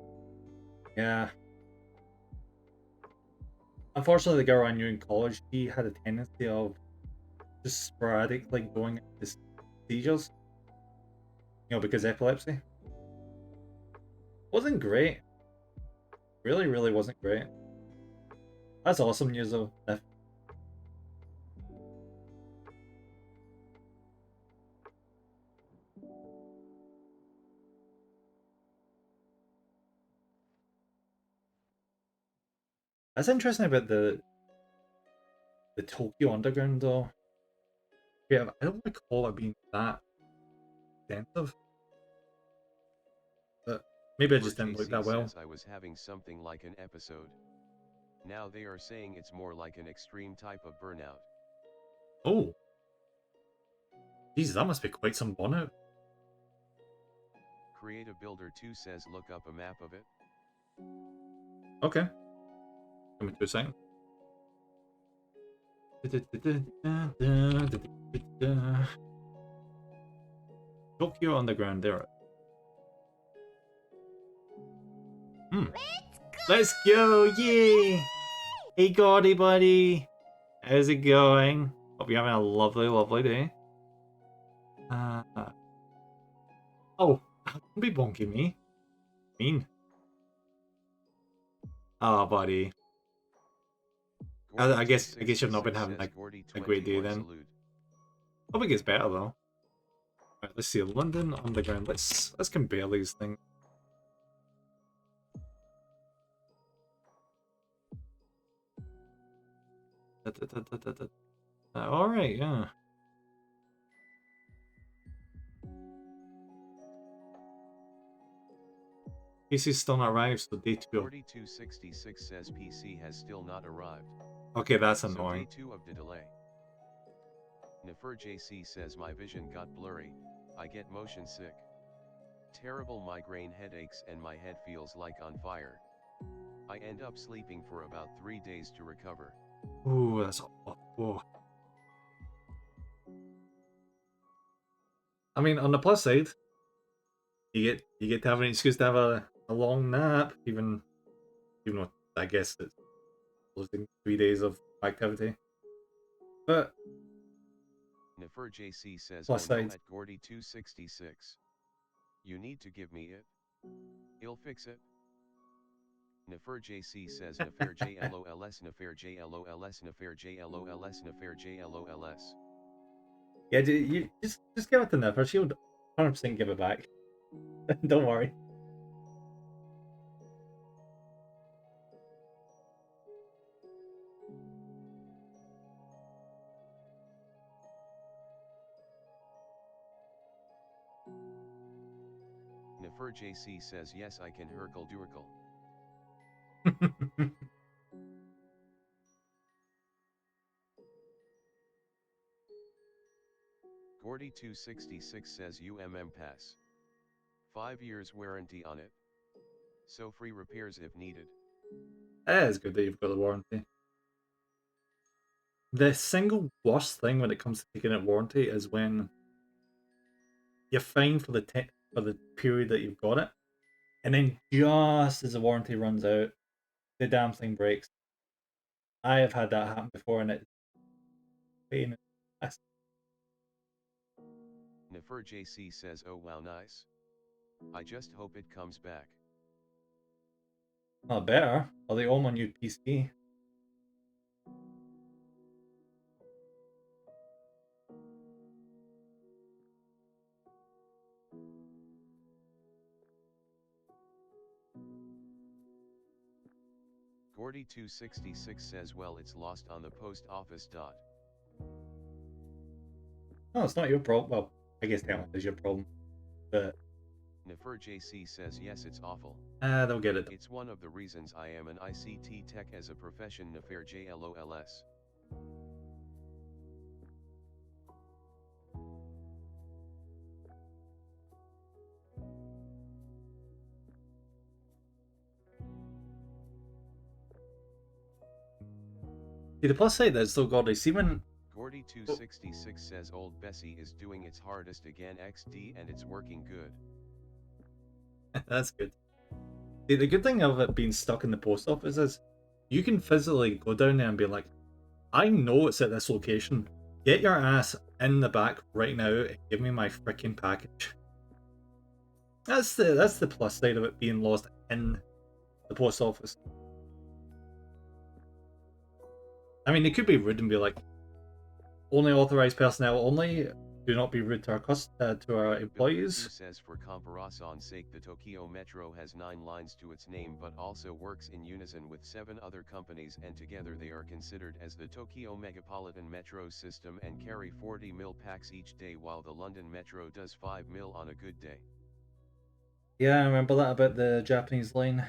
Yeah. Unfortunately, the girl I knew in college, she had a tendency of just sporadically going into seizures. You know, because epilepsy. Wasn't great. Really, really wasn't great. That's awesome news though. That's interesting about the Tokyo Underground though. Yeah, I don't recall it being that extensive. But maybe I just didn't look that well. Says I was having something like an episode. Now they are saying it's more like an extreme type of burnout. Oh. Jesus, that must be quite some burnout. Create a Builder 2 says look up a map of it. Okay. Give me 2 seconds. Tokyo Underground, there. Let's go! Yay! Hey, Gordy buddy! How's it going? Hope you're having a lovely, lovely day. Oh, don't be bonking me. Mean. Oh, buddy. I guess you've not been having a great day then. Salute. Hope it gets better though. Right, let's see, London Underground. Let's compare these things. All right, yeah. PC's still not arrived, so day 2. 4266 says PC has still not arrived. Okay, that's So annoying. day 2 of the delay. Nefer JC says my vision got blurry, I get motion sick. Terrible migraine headaches and my head feels like on fire. I end up sleeping for about 3 days to recover. Ooh, that's awful. I mean, on the plus side, you get to have an excuse to have a long nap, even though I guess it's losing 3 days of activity. But Nefer JC says plus oh no side. at Gordy 266. You need to give me it. I'll fix it. Nefer JC says Nefer JLOLS Nefer JLOLS Nefer JLOLS Nefer JLOLS. Yeah, you just give it to Never. She'll 100% give it back. Don't worry. Nefer JC says yes I can Hercule Duracle. Gordy 266 says Pass. 5 years warranty on it. So free repairs if needed. It is good that you've got the warranty. The single worst thing when it comes to taking out warranty is when you're fine for the period that you've got it, and then just as the warranty runs out, the damn thing breaks. I have had that happen before, and it's pain in the ass. Nefer JC says oh wow nice. I just hope it comes back. Not better. Or they own my new PC. Gordy 266 says well it's lost on the post office. No, it's not your problem. Well, I guess technically it's your problem, but Nefer JC says yes it's awful. they'll get it. It's one of the reasons I am an ICT tech as a profession. Nefer JLOLS. See, the plus side that's still got is even Gordy 266 says old Bessie is doing its hardest again XD and it's working good. that's good. See, the good thing of it being stuck in the post office is you can physically go down there and be like, I know it's at this location. Get your ass in the back right now and give me my freaking package. That's the plus side of it being lost in the post office. I mean, they could be rude and be like, only authorized personnel only. Do not be rude to our employees. Says for comparison's sake, the Tokyo Metro has 9 lines to its name but also works in unison with 7 other companies, and together they are considered as the Tokyo Metropolitan Metro System and carry 40 mil packs each day, while the London Metro does 5 mil on a good day. Yeah, I remember that about the Japanese line.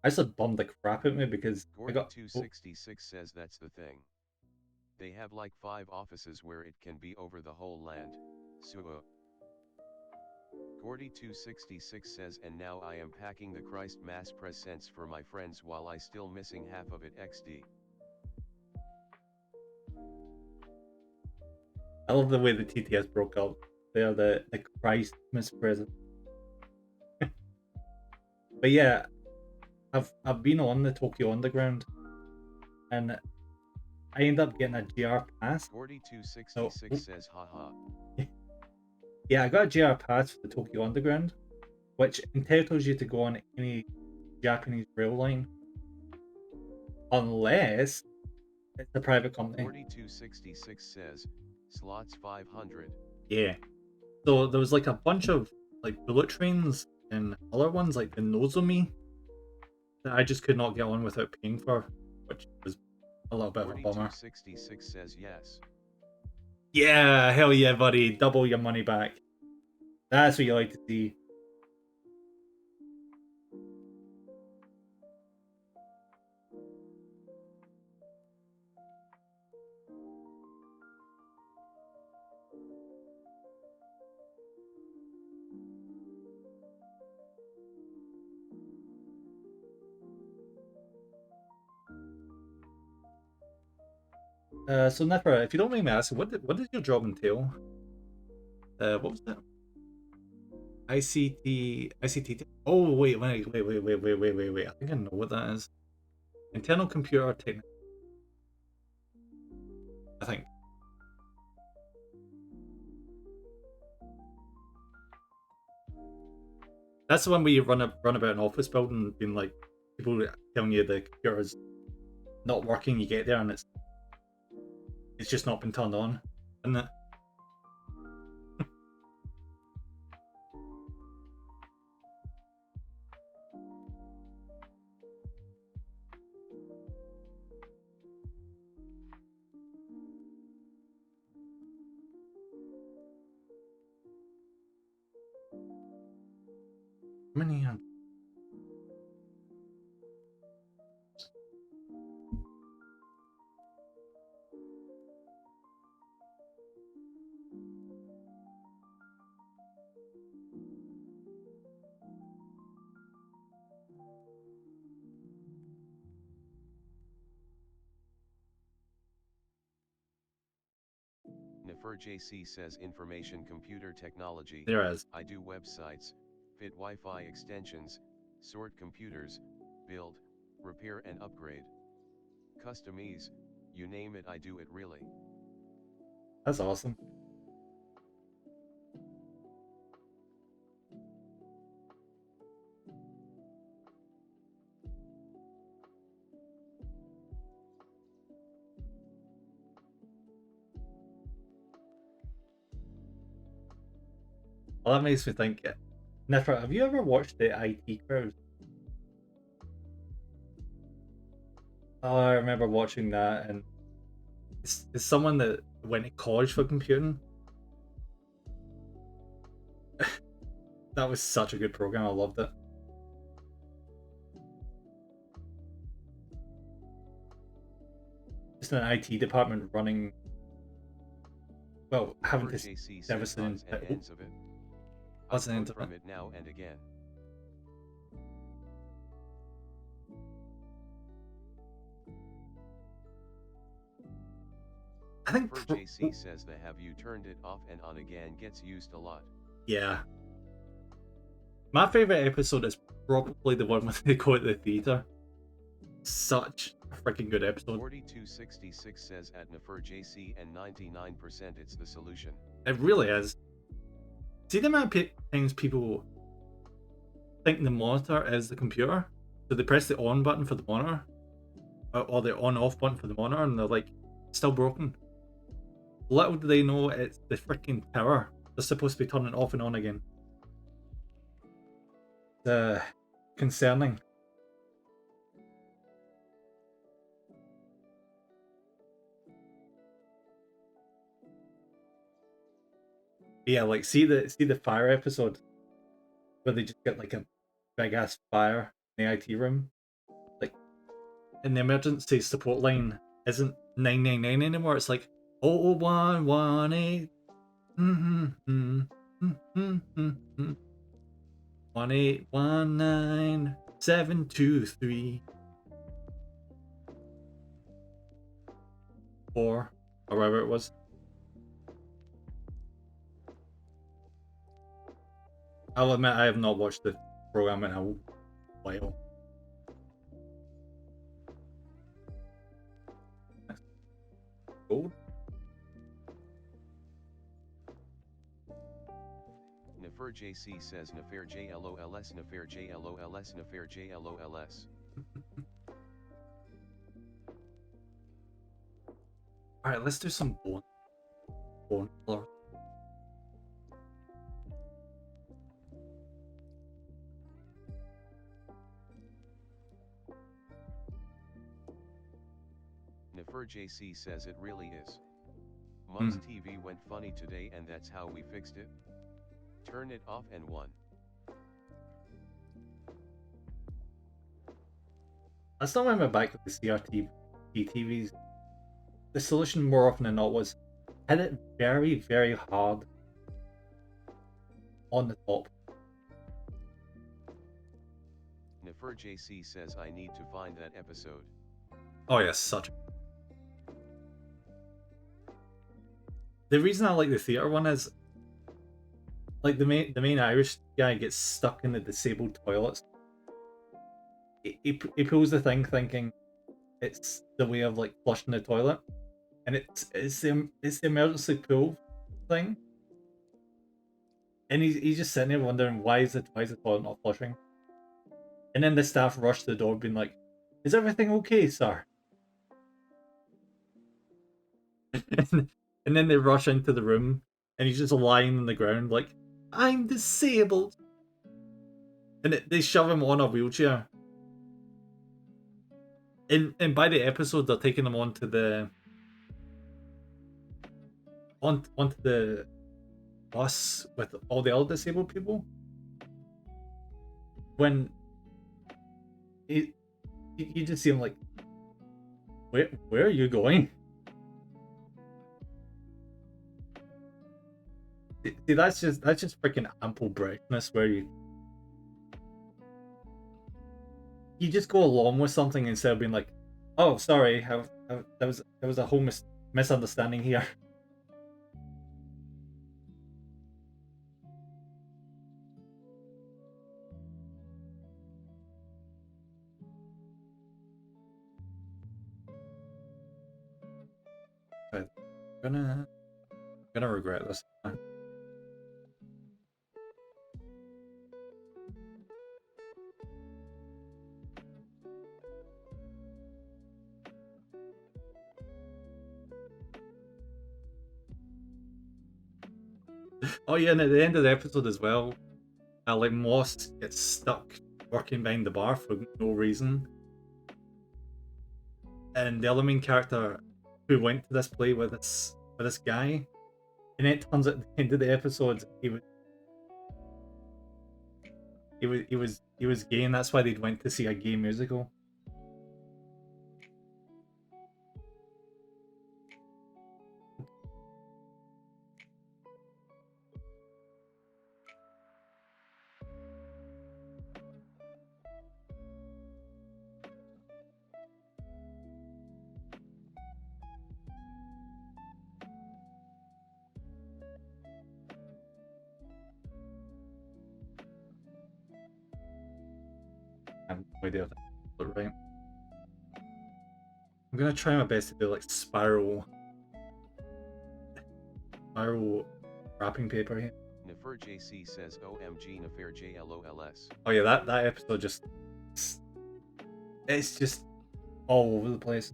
I just bummed the crap out of me because Gordy I got 266 says that's the thing. They have like 5 offices where it can be over the whole land. So Gordy 266 says and now I am packing the Christ Mass presents for my friends while I still missing half of it XD. I love the way the TTS broke up. They are the Christmas present. But yeah, I've been on the Tokyo Underground, and I end up getting a GR pass. Gordy 266 says haha. Yeah, I got a GR pass for the Tokyo Underground, which entitles you to go on any Japanese rail line, unless it's a private company. 4266 says, Slots 500. Yeah. So there was like a bunch of like bullet trains and other ones like the Nozomi that I just could not get on without paying for, which was a little bit of a bummer. 4266 says yes. Yeah, hell yeah, buddy. Double your money back. That's what you like to see. So Nefra, if you don't mind me asking, what did your job entail? What was that? ICT. Oh wait. I think I know what that is. Internal computer technique. I think. That's the one where you run about an office building, being like people telling you the computer's not working. You get there and it's just not been turned on, isn't it? How many? Nefer JC says information computer technology. There is. I do websites, fit Wi-Fi extensions, sort computers, build, repair and upgrade. Customize, you name it I do it really. That's awesome. Well, that makes me think. Nefra, have you ever watched the IT Crowd? Oh, I remember watching that, and it's someone that went to college for computing. That was such a good program. I loved it. Just an IT department running, well, having Nefer to JC service says an odds and ends of it. I What's the end quote of from it? it now and again. I think. Nefer JC says the have you turned it off and on again gets used a lot. Yeah. My favorite episode is probably the one when they go to the theater. Such a freaking good episode. 4266 says at Nefer JC and 99% it's the solution. It really is. See the amount of times people think the monitor is the computer, so they press the on button for the monitor, or the on off button for the monitor, and they're like, still broken. Little do they know it's the freaking power. They're supposed to be turning off and on again. Concerning. Yeah, like see the fire episode where they just get like a big ass fire in the IT room. Like, and the emergency support line isn't 999 anymore. It's like 00118 1819723 4 or whatever it was. I'll admit I have not watched the program in a while. Gold? Nefer JC says Nefer JLOLS Nefer JLOLS Nefer JLOLS. Alright, let's do some bone. bone color. Nefer JC says it really is. Hmm. Mum's TV went funny today and that's how we fixed it. Turn it off and one. That's not why I'm back with the CRT TVs. The solution more often than not was hit it very, very hard on the top. Nefer JC says I need to find that episode. Oh yes, such. The reason I like the theater one is, like, the main Irish guy gets stuck in the disabled toilets. He pulls the thing thinking it's the way of like flushing the toilet, and it's the emergency pool thing, and he's just sitting there wondering why is the toilet not flushing, and then the staff rush to the door being like, "Is everything okay, sir?" and then they rush into the room, and he's just lying on the ground like, "I'm disabled," and they shove him on a wheelchair. And by the episode, they're taking him onto the bus with all the other disabled people. When you just see him like, where are you going? See, that's just freaking ample brightness where you just go along with something instead of being like, oh, sorry, there was a whole misunderstanding here. I'm gonna regret this. Oh yeah, and at the end of the episode as well, like Moss gets stuck working behind the bar for no reason, and the other main character who went to this play with this guy, and it turns out at the end of the episode he was gay, and that's why they went to see a gay musical. I have no idea if that's right. I'm gonna try my best to do like spiral wrapping paper here. Nefer JC says OMG Nefer JLOLS. Oh yeah, that episode just it's just all over the place.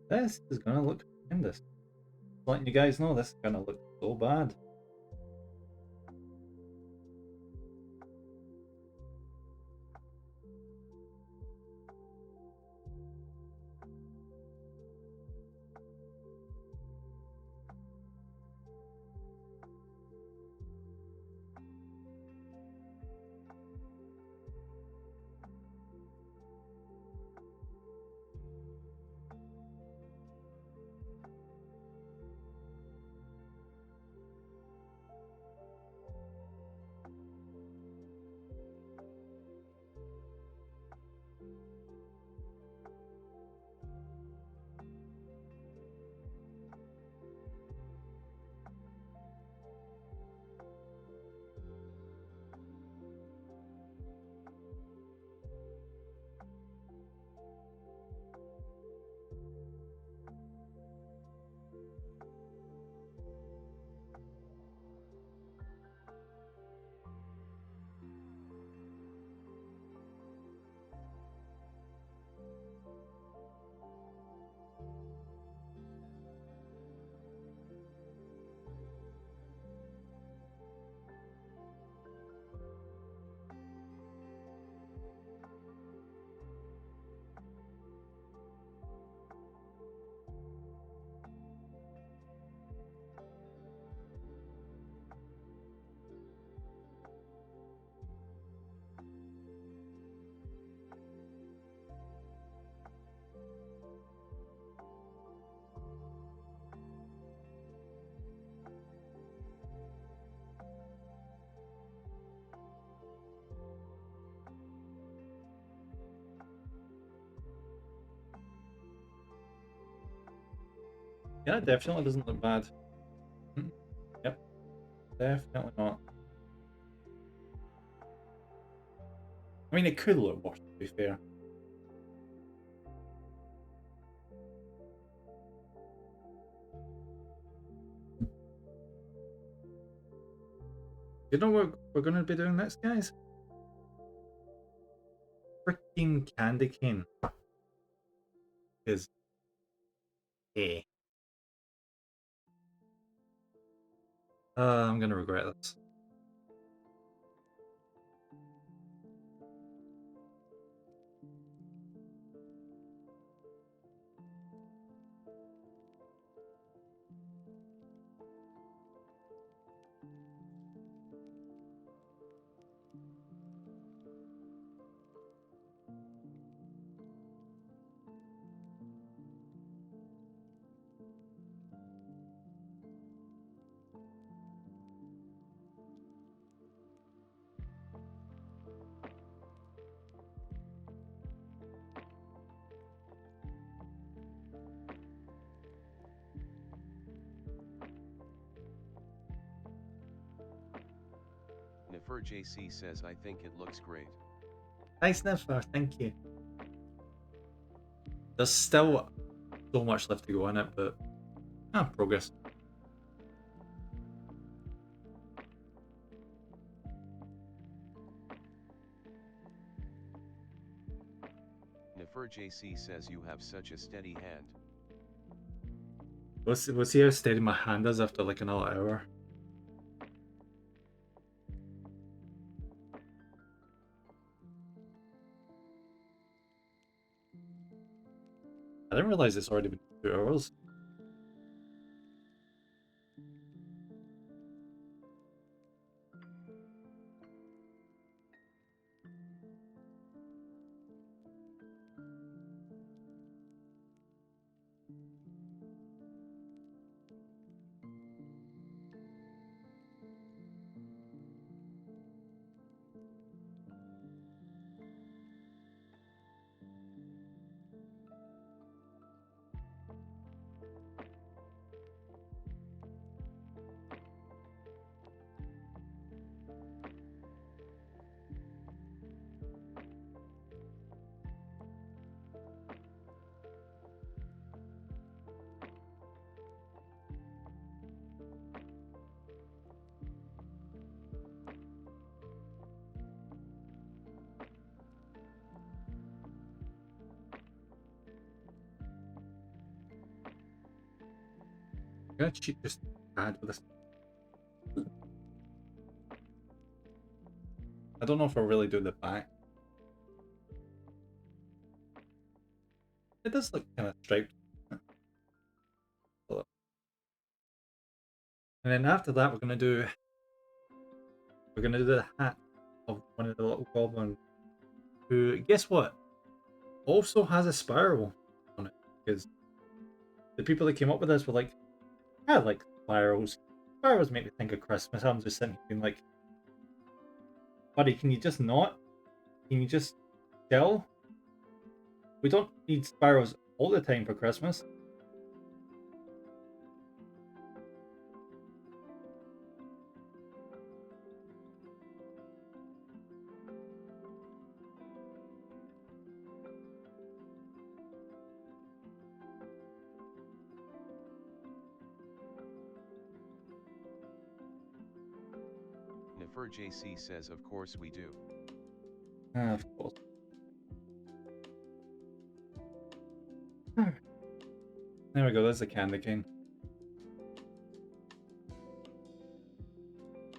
This is gonna look horrendous. Just letting you guys know this is gonna look so bad. Yeah, it definitely doesn't look bad. Yep, definitely not. I mean, it could look worse, to be fair. You know what we're going to be doing next, guys? Freaking candy cane. Is A. I'm going to regret this. Nefer JC says I think it looks great. Nice, Niffer, thank you. There's still so much left to go in it, but progress. Nefer JC says you have such a steady hand. We'll see how steady my hand is after like another hour. I didn't realize it's already been 2 hours. I'm gonna cheat just add with this. I don't know if I'll really do the back. It does look kind of striped. And then after that, we're gonna do the hat of one of the little goblins. Who, guess what? Also has a spiral on it, because the people that came up with this were like, I like spirals. Spirals make me think of Christmas. I'm just sitting here being like, buddy, can you just not? Can you just chill? We don't need spirals all the time for Christmas. Nefer JC says of course we do. Of course. There we go, there's the candy cane.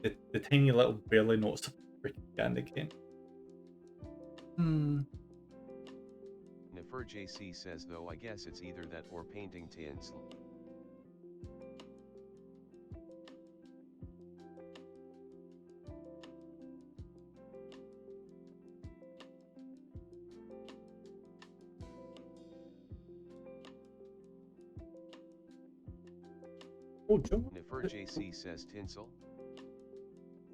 The tiny little barely noticeable freaking candy cane. Nefer JC says though I guess it's either that or painting tinsel. Oh, Joe. Nefer JC says tinsel.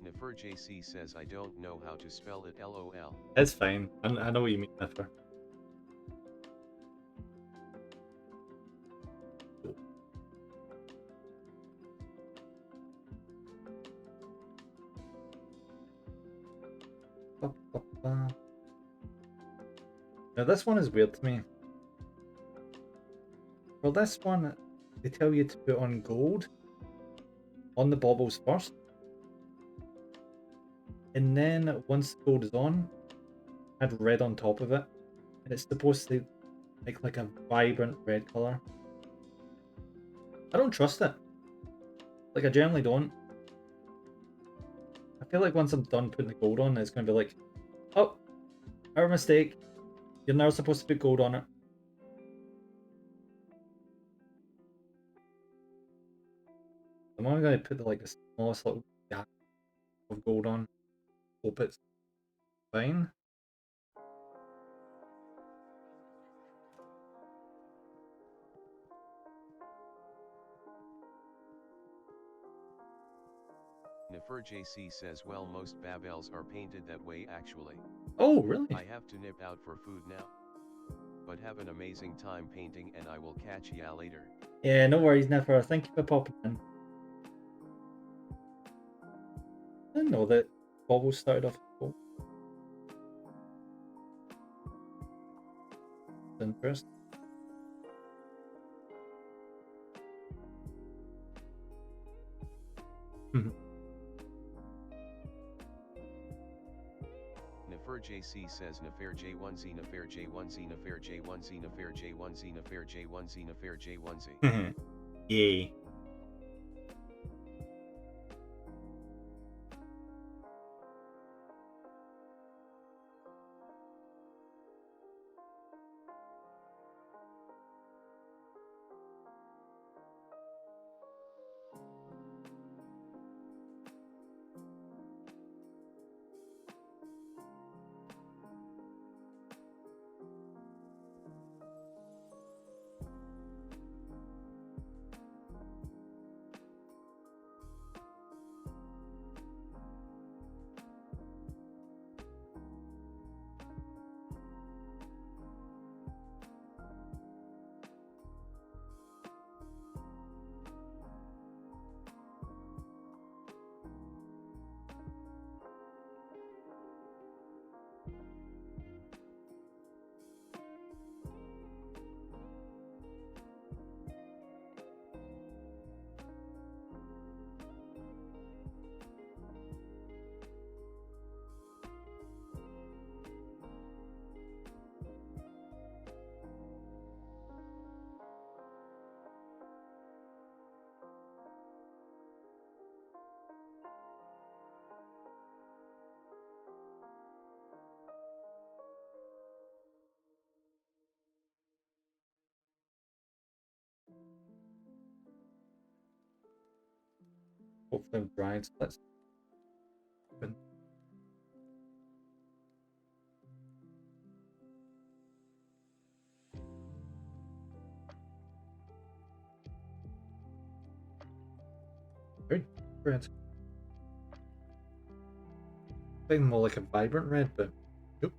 Nefer JC says I don't know how to spell it LOL. It's fine. I know what you mean, Nefer. Now this one is weird to me. For this one, they tell you to put on gold on the baubles first. And then once the gold is on, add red on top of it. And it's supposed to make like a vibrant red colour. I don't trust it. Like, I generally don't. I feel like once I'm done putting the gold on, it's going to be like, oh, our mistake. You're never supposed to put gold on it. I'm only going to put like the smallest little dab of gold on. Hope it's fine. Nefer JC says, well, most Babels are painted that way actually. Oh, really? I have to nip out for food now. But have an amazing time painting and I will catch ya later. Yeah, no worries, Nefer. Thank you for popping in. I didn't know that baubles started off as gold. Interesting. Nefer JC says Nefer J1Z Nefer J1Z Nefer J1Z Nefer J1Z Nefer J1Z Nefer J1Z. Yay. Hopefully I'm dried, so let's open. Very red. Something more like a vibrant red, but nope.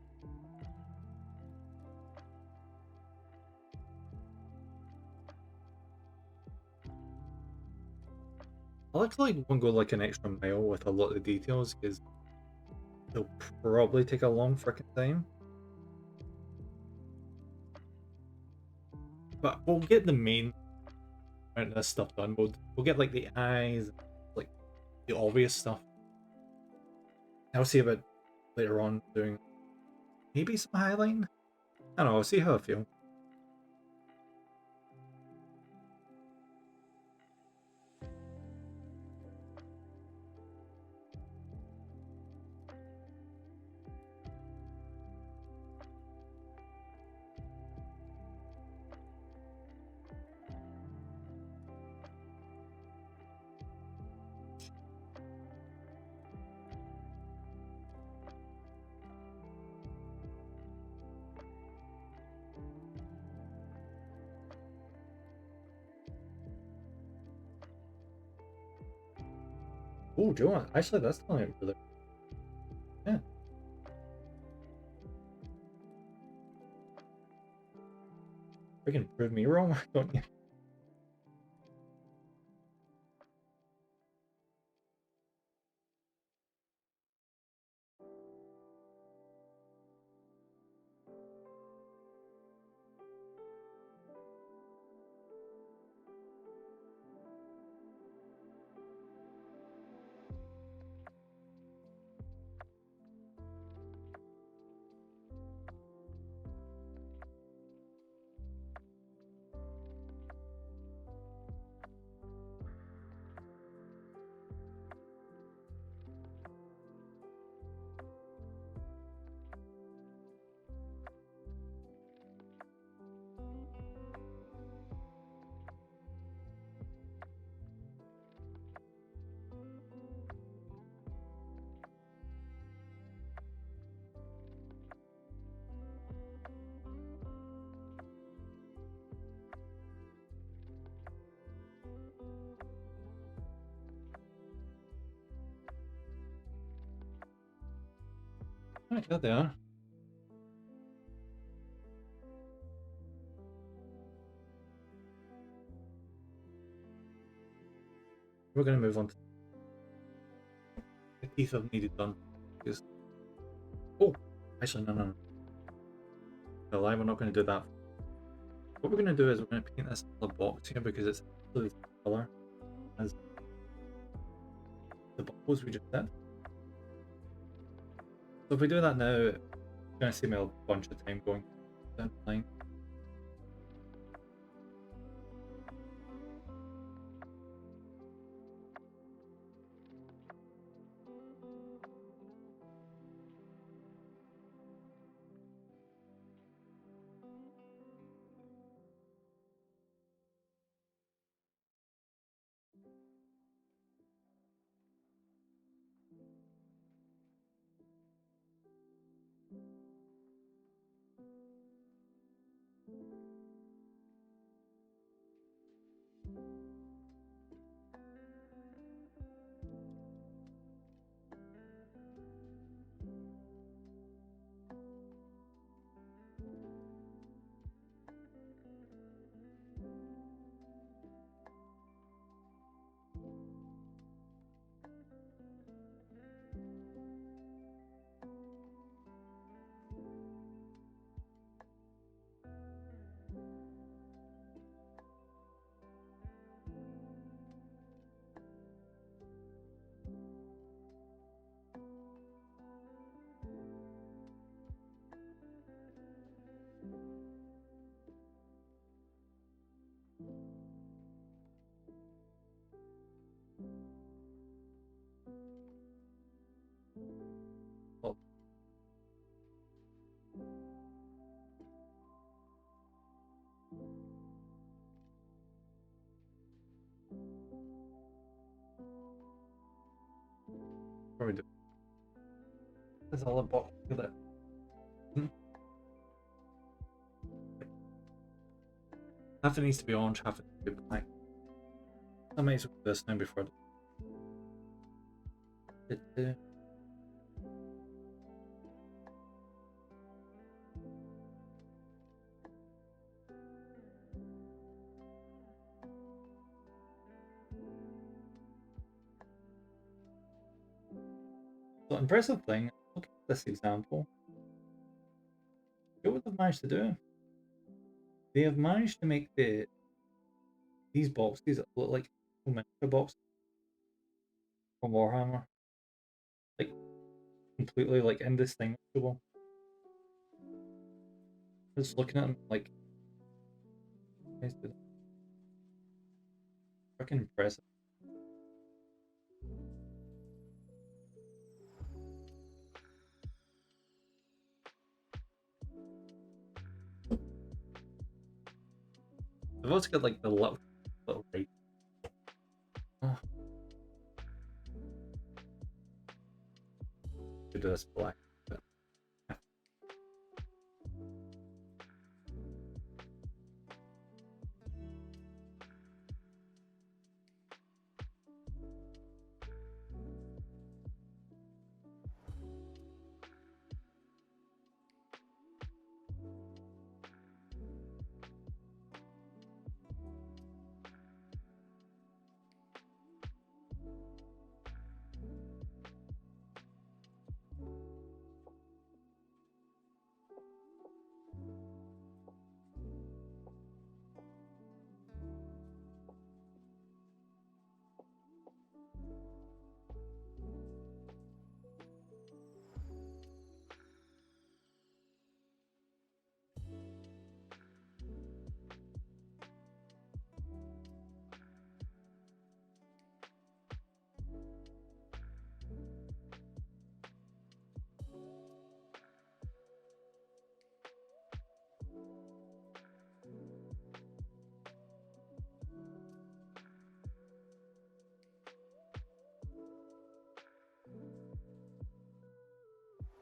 I like to one go like an extra mile with a lot of the details because it'll probably take a long freaking time. But we'll get the main amount of this stuff done. We'll get like the eyes, like the obvious stuff. I'll see about later on doing maybe some highlighting. I don't know, I'll see how I feel. Oh, do you want? Actually, that's not really. Yeah. Freaking prove me wrong, don't you? Right, there they are. We're going to move on to the teeth of needed done. Because... Oh, actually, no. No lie, we're not going to do that. What we're going to do is we're going to paint this little box here because it's absolutely the same color as the bubbles we just did. So if we do that now, it's going to save me a bunch of time going down the line. Oh, what are we doing? There's all a box with it. Half it needs to be orange, half it needs to be black. I might as well do this now before it. So impressive thing, look at this example. Look what they've managed to do. They have managed to make these boxes that look like miniature boxes from Warhammer. Like completely like indistinguishable. Just looking at them like freaking impressive. They've also got like the little right. Oh. Could do this black. But...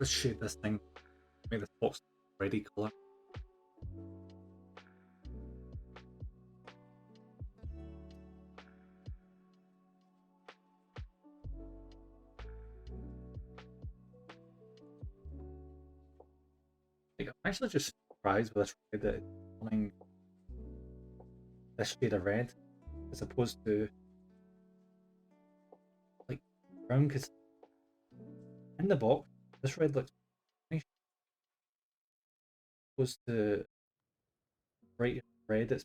Let's shade this thing. Make this box ready color. Like, I'm actually just surprised with this red that it's running this shade of red as opposed to like brown. Because in the box, this red looks nice opposed to bright red. It's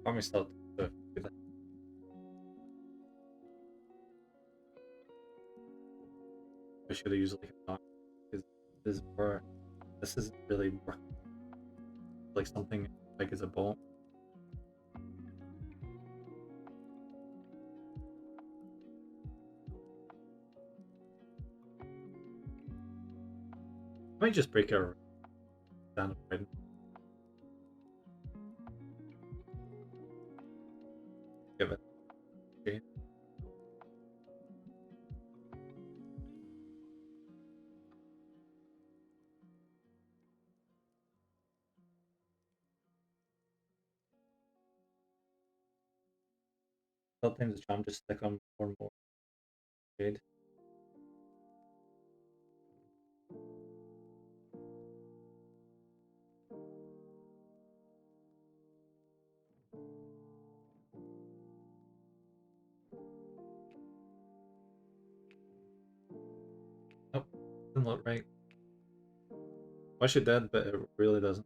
probably still to do that. I should have used like a dark because this is really more like something like as a ball. I might just break it down a bit. Give it. Okay. Sometimes the charm just stick on more and more shade. Nope, doesn't look right. Wish it did, but it really doesn't.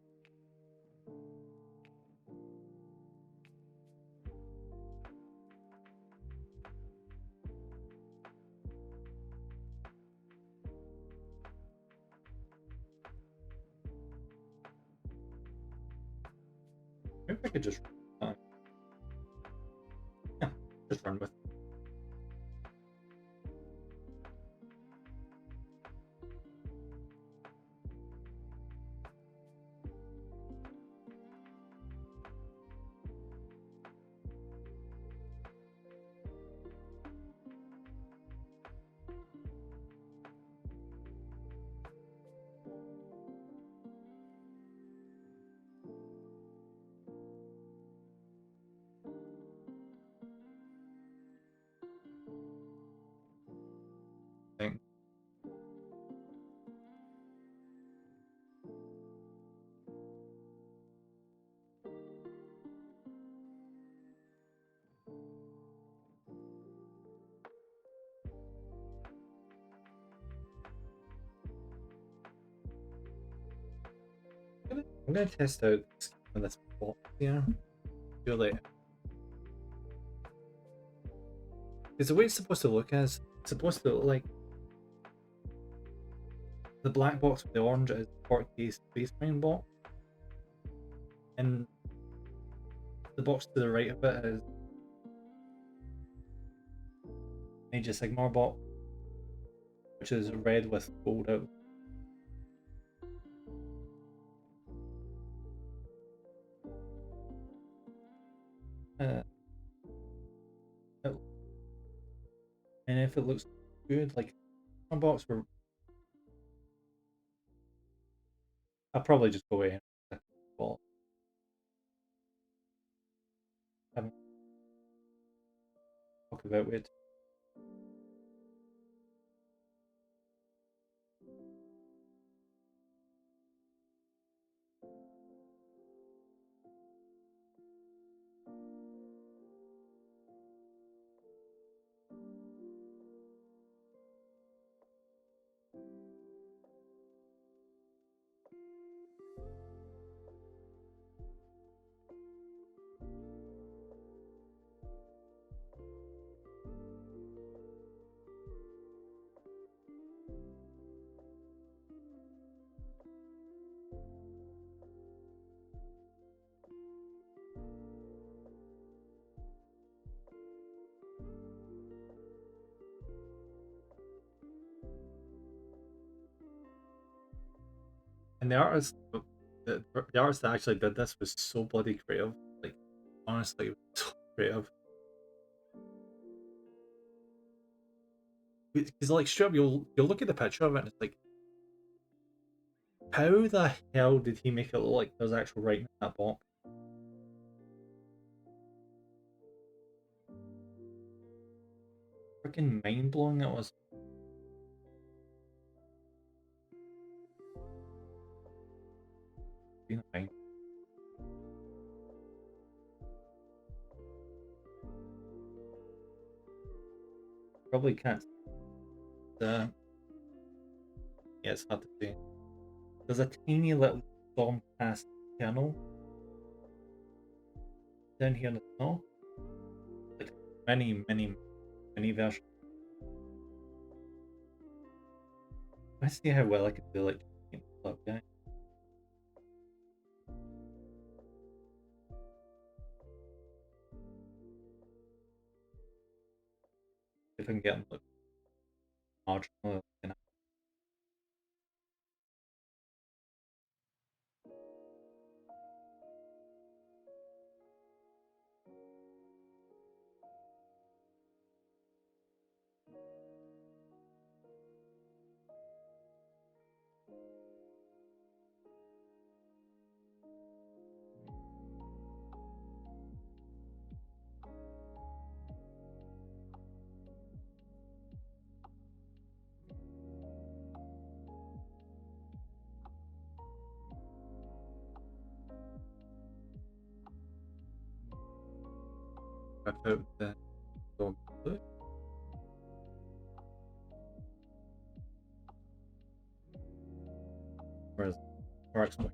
Maybe I could just yeah, just run with it. Thing. I'm gonna test out this box here. Feel like because the way it's supposed to look is it's supposed to look like the black box with the orange is 40k Space Marine box, and the box to the right of it is Age of Sigmar box, which is red with gold out. And if it looks good, like one box, where I'll probably just go away and well, haven't talked about it. And the artist that actually did this was so bloody creative. Like, honestly, it was so creative. Because like straight up, you'll look at the picture of it and it's like, how the hell did he make it look like there's actual writing in that box? Freaking mind blowing it was. Being a mind. Probably can't. Uh, yeah, it's hard to see. There's a tiny little Stormcast kernel down here in the snow. Like many versions. Let's see how well I can do like flip guy. If I can get them like marginal. Rip out the storm blue. Whereas Mark's more.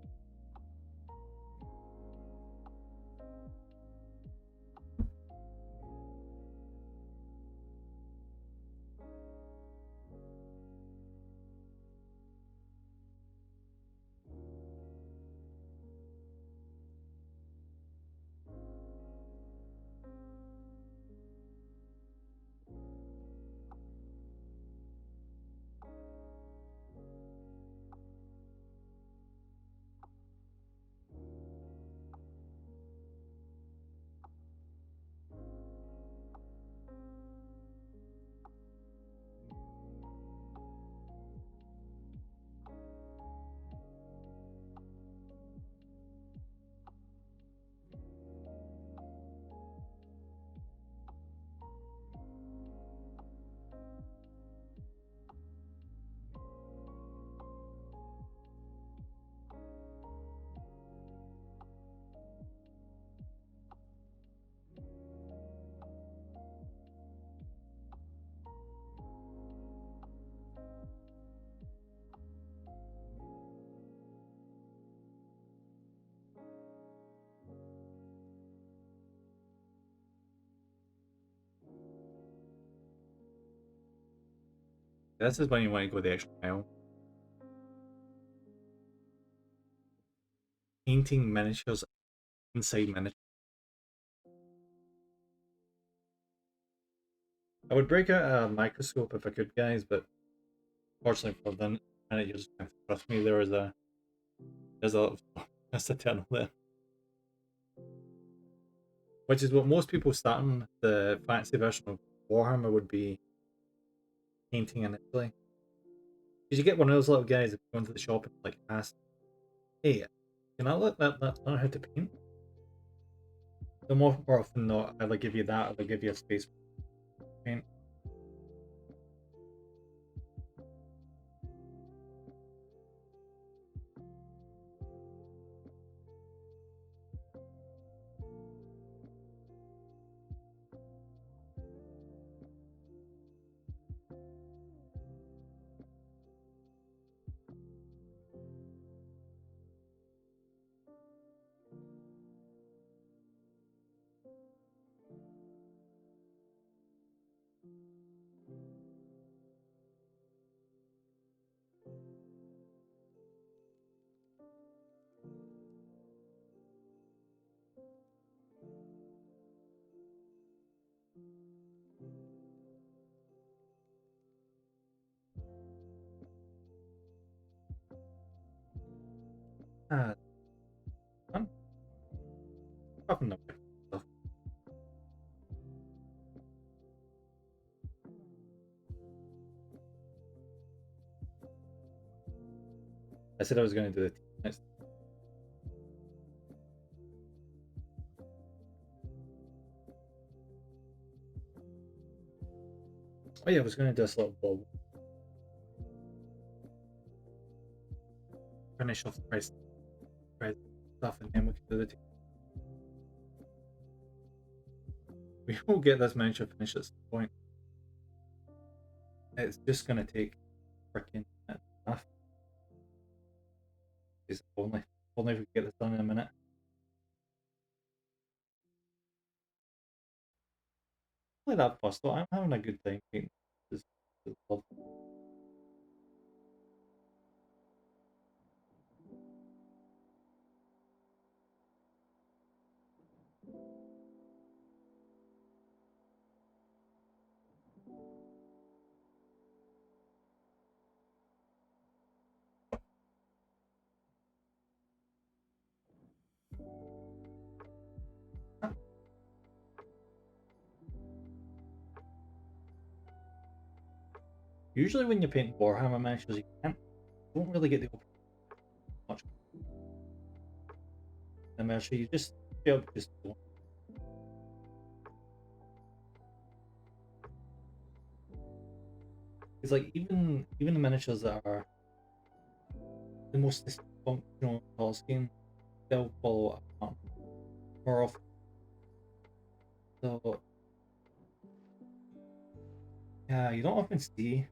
This is when you want to go the extra mile. Painting miniatures inside miniatures. I would break out a microscope if I could, guys, but fortunately for them, and you just have to trust me. There's a that's eternal there, which is what most people starting the fantasy version of Warhammer would be painting initially. Because you get one of those little guys that go into the shop and like ask, "Hey, can I let that learn how to paint?" The more often than not, either give you that or they give you a space paint. Ah, I'm fucking up stuff. I said I was going to do the next. Oh yeah, I was going to do a little bob. Finish off the price stuff, and then we can do the. We will get this miniature finished at some point. It's just going to take freaking enough. It's only if we get this done in a minute. Not that fussed though. I'm having a good time painting. It's lovely. Usually when you paint Warhammer miniatures, don't really get the open much the miniature. You just don't. It's like even the miniatures that are the most dysfunctional color scheme, they'll follow up more often. So yeah, you don't often see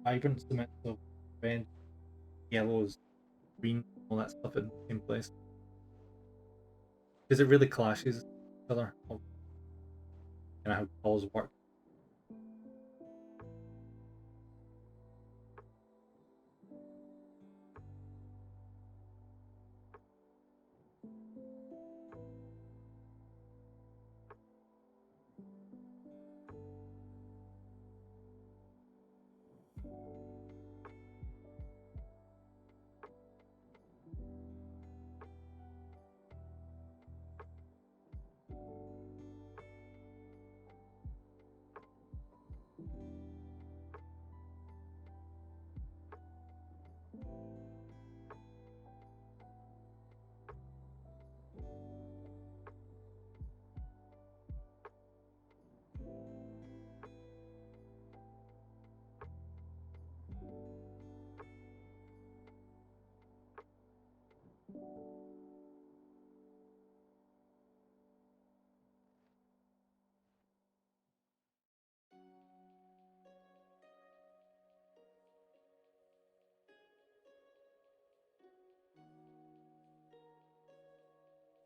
vibrant cements of red, yellows, green, all that stuff in the same place because it really clashes with each other of kind of how colors work.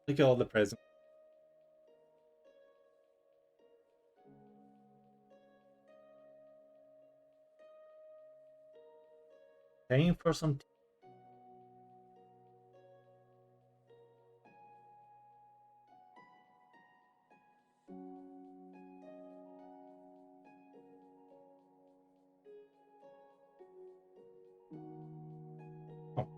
Look at all the presents. Paying for some. Oh,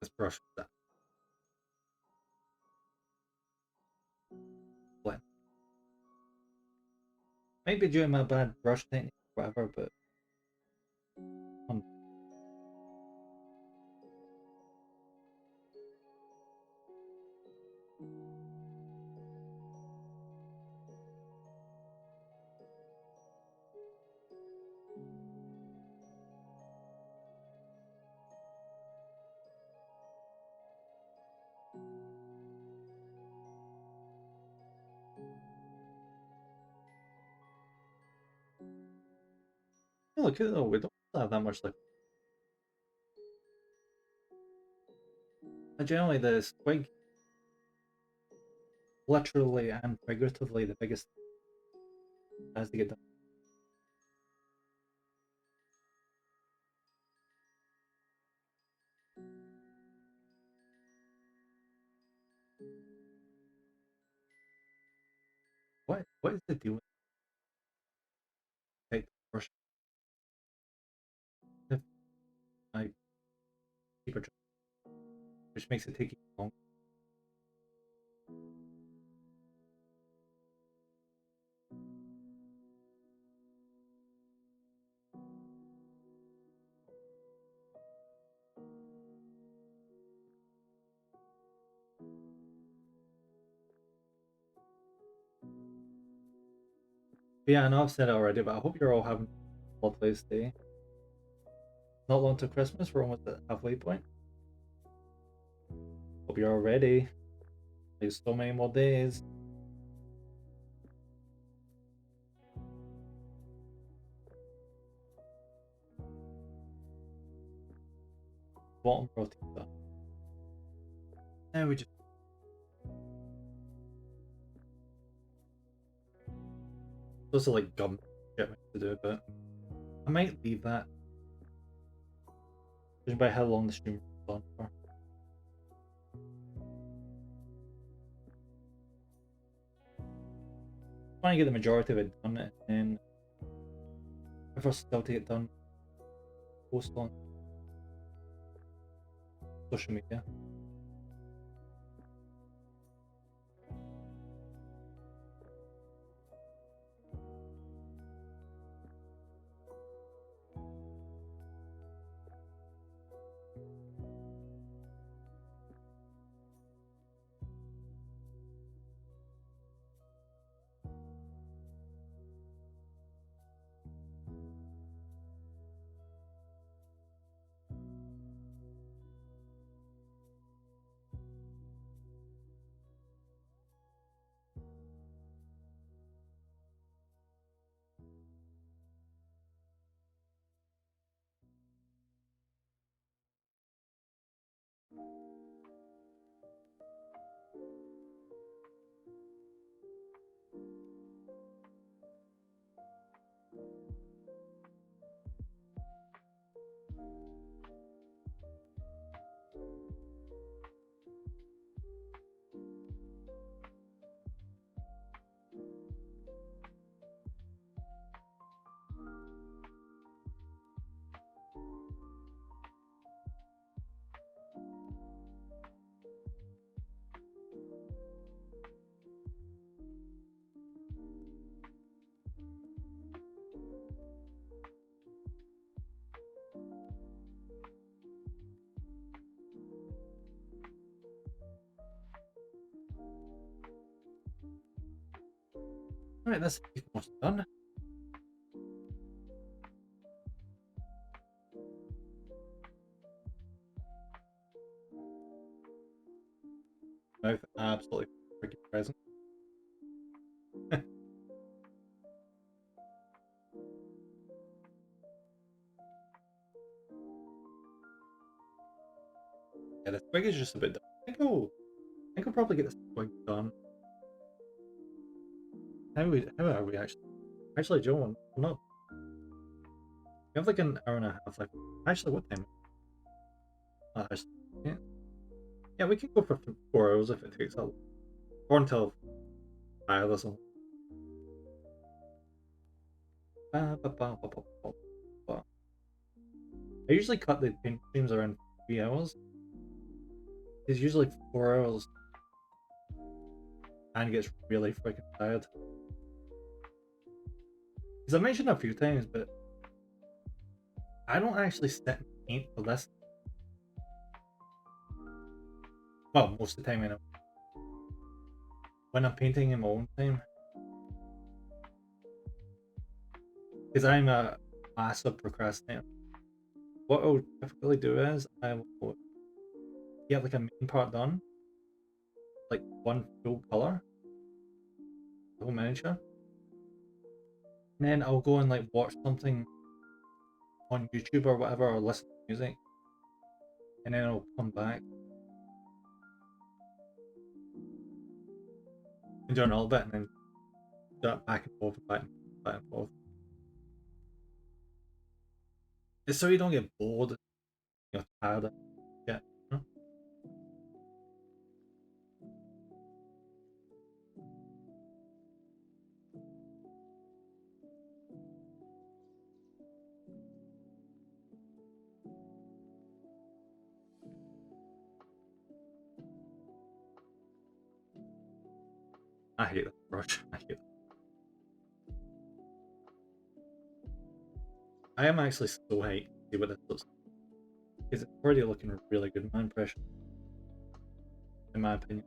Let's brush that. Blend. Might be due to my bad brush technique, whatever, but look at it though, we don't have that much liquid. Generally, the squig, literally and figuratively, the biggest has to get done. What is the deal with take the brush? If I keep it, which makes it take long. But yeah, I know I've said it already, but I hope you're all having a lovely day. Not long to Christmas, we're almost at the halfway point. Hope you're all ready. There's so many more days. Bottom protein done. Now we just supposed to like gum shit to do, but I might leave that. Judging by how long the stream was on for. Trying to get the majority of it done, and then if I still to get done, post on social media. Alright, that's almost done. Mouth absolutely freaking present. Yeah, the twig is just a bit done. I think I'll probably get this twig done. How are we actually? Actually, Joe, I'm not. We have like an hour and a half. Like, actually, what time? Actually, yeah, yeah, we can go for 4 hours if it takes that long. Or until 5 or something. I usually cut the paint streams around 3 hours. It's usually 4 hours and gets really freaking tired. Because I mentioned a few times, but I don't actually sit and paint for this. Well, most of the time, when I'm painting in my own time, because I'm a massive procrastinator. What I'll typically do is I will get like a main part done, like one full color, the whole miniature, and then I'll go and like watch something on YouTube or whatever, or listen to music, and then I'll come back and do another bit, and then do it back and forth, back and forth. It's so you don't get bored, you're tired of shit. You know? I hate that brush. I hate it. I am actually so hyped to see what this looks like, because it's already looking really good in my impression, in my opinion.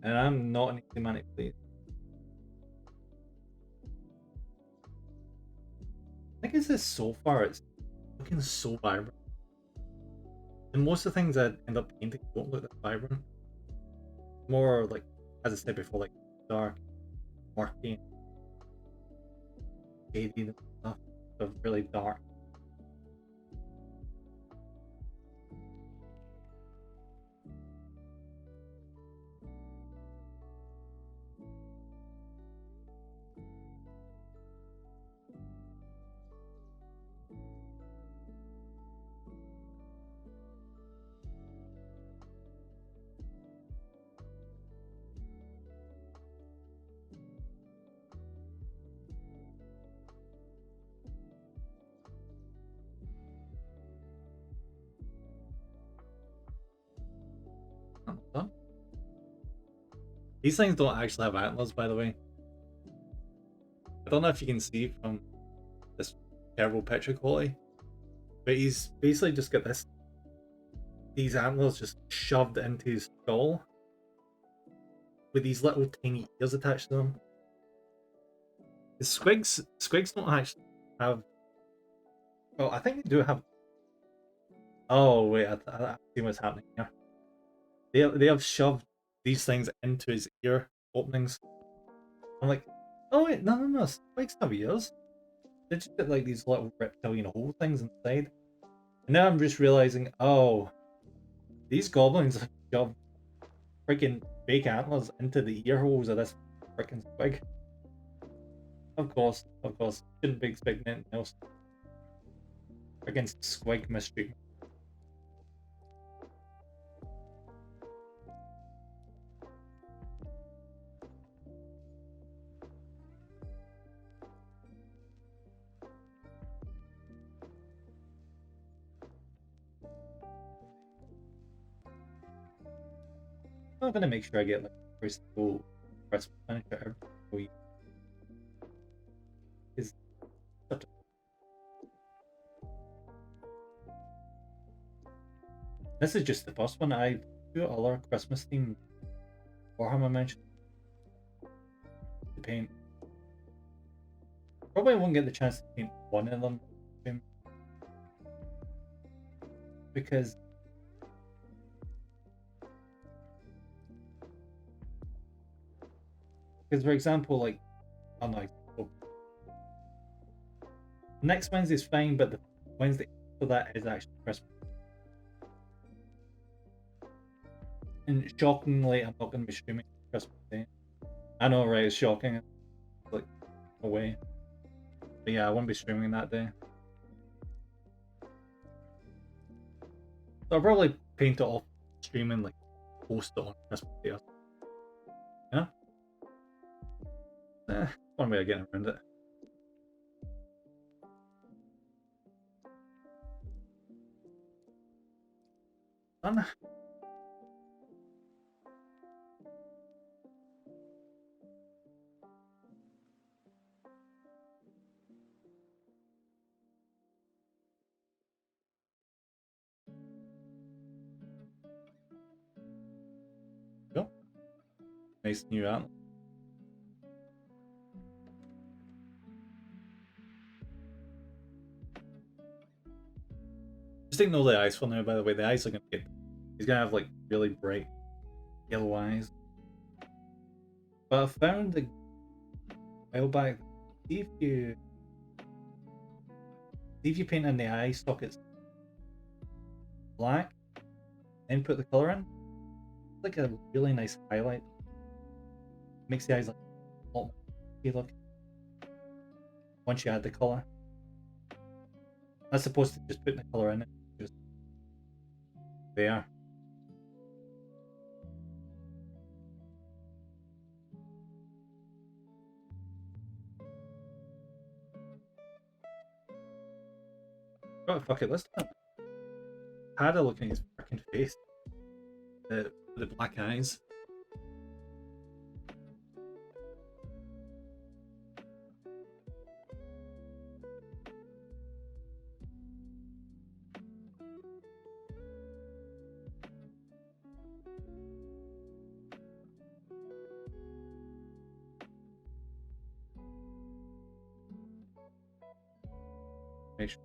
And I'm not an easy manic please. I think it's this so far, it's looking so vibrant. And most of the things I end up painting don't look that vibrant. More like, as I said before, like dark, murky, shady and stuff. So really dark. Done. These things don't actually have antlers, by the way. I don't know if you can see from this terrible picture quality, but he's basically just got these antlers just shoved into his skull with these little tiny ears attached to them. The squigs don't actually have. Well, I think they do have. Oh wait, I see what's happening here. They have shoved these things into his ear openings. I'm like, oh wait, no, squigs have ears. They just got like these little reptilian hole things inside. And now I'm just realizing, oh, these goblins have shoved freaking fake antlers into the ear holes of this freaking squig. Of course. Shouldn't be expecting anything else. Against squig mistreatment. I'm gonna make sure I get like first full Christmas furniture every week. Is this is just the first one. I do other Christmas themed Warhammer mentioned to paint. Probably won't get the chance to paint one of them because for example, like I'm like next Wednesday's fine, but the Wednesday after that is actually Christmas. And shockingly, I'm not going to be streaming Christmas Day. I know, right? It's shocking. It's like away. But yeah, I won't be streaming that day. So I'll probably paint it off streaming, like post it on Christmas Day. Yeah. One way of getting around it. Done. Go. Nice new antler. Just ignore the eyes for now, by the way. The eyes are gonna get. He's gonna have like really bright yellow eyes. But I found a while back. See if you paint in the eye sockets black, then put the color in. It's like a really nice highlight. Makes the eyes like a lot more look. Once you add the color, as opposed to just putting the color in it, just there. Oh fuck it, let's do it. Had a look at his fucking face. The black eyes. Make sure.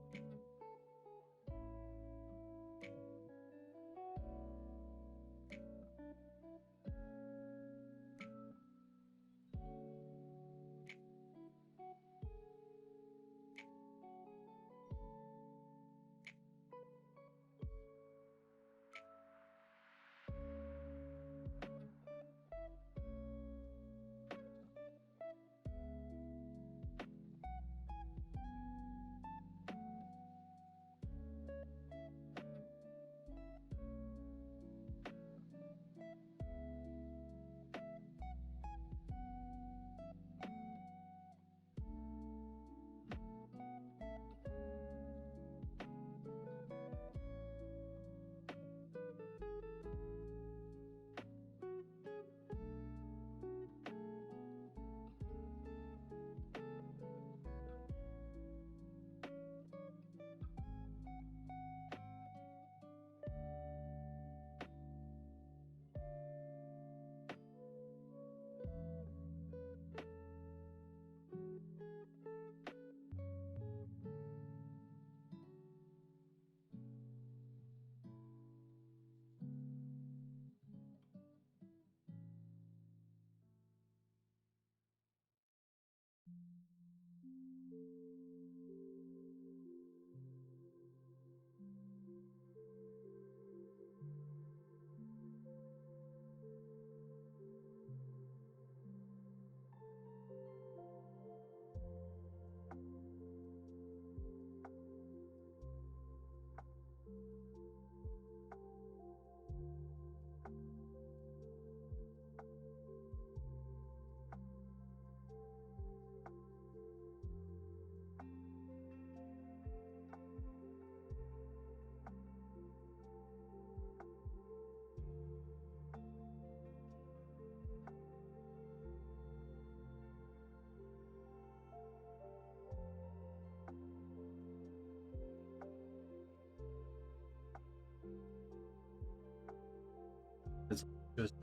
It's just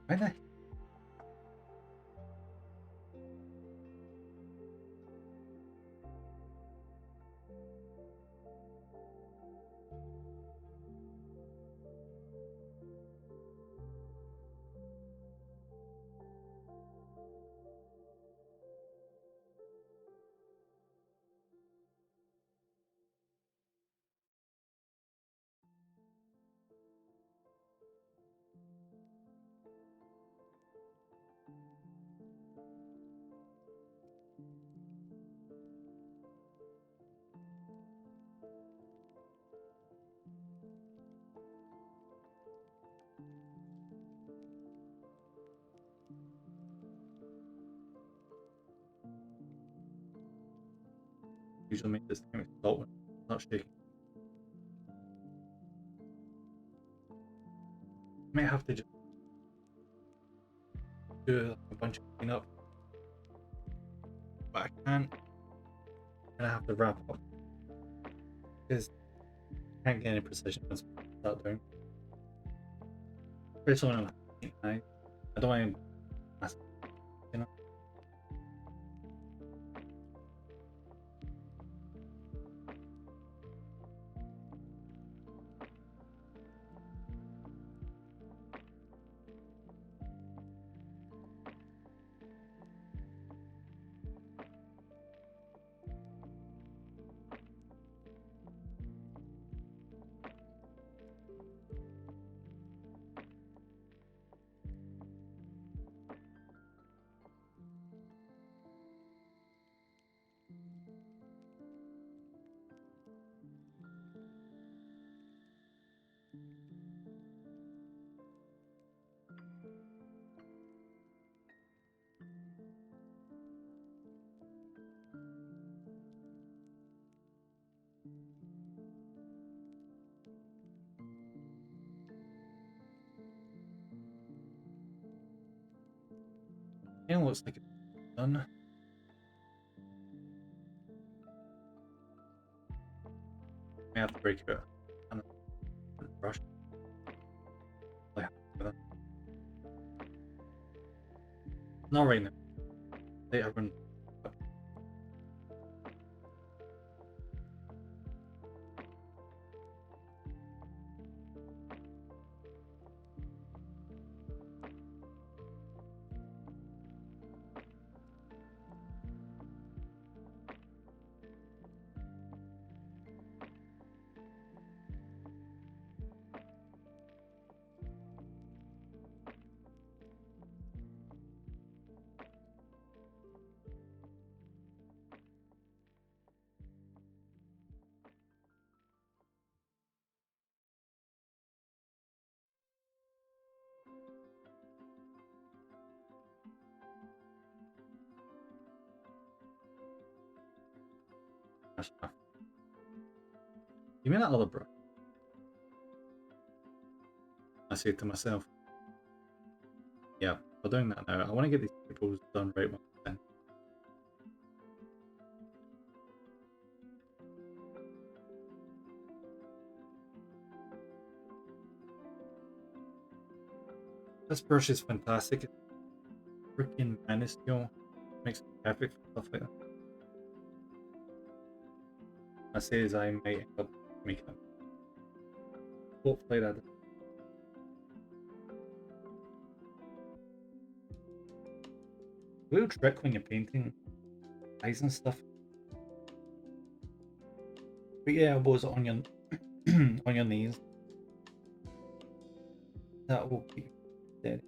Why the usually make this thing salt when it's not shaking? I might have to just do a bunch of cleanup, but I can't. And I have to wrap up because I can't get any precision once I start doing. Especially when I'm at night. I don't want to mess, you know. It looks like it's done. I have to break it and brush. Not right now. They haven't. Give me that other brush. I say to myself, yeah, we're doing that now. I want to get these people done right one time. This brush is fantastic. It's freaking minuscule. Makes it perfect for stuff like that. I say as I might end up making it. Hopefully that. Real trick when you're painting eyes and stuff. Put your elbows on your on your knees. That will keep you steady.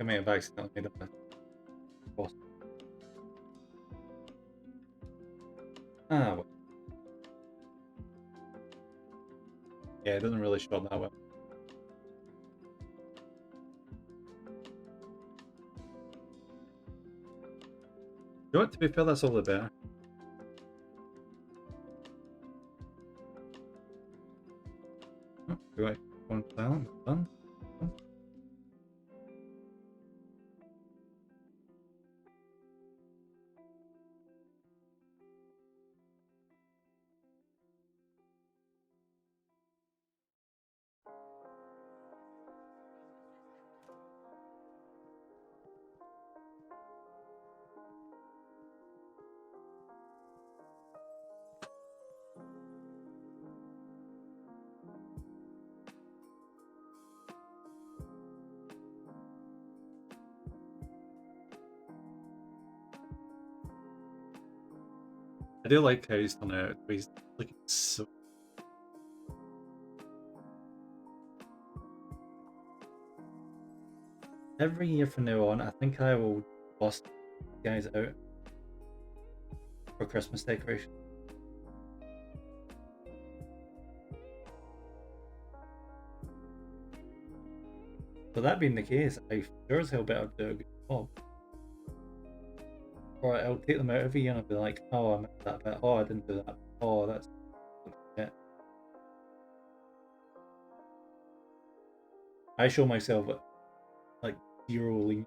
I may have accidentally made a boss. Ah, well. Yeah, it doesn't really show up that well. You know what, to be fair, that's all the better. Oh, right, one silent, done. I do like how he's done it. He's looking so. Every year from now on, I think I will bust guys out for Christmas decoration. But that being the case, I sure as hell better do a good job. Or I'll take them out every year and I'll be like, oh, I missed that bit. Oh, I didn't do that. Oh, that's shit. I show myself like zero leniency.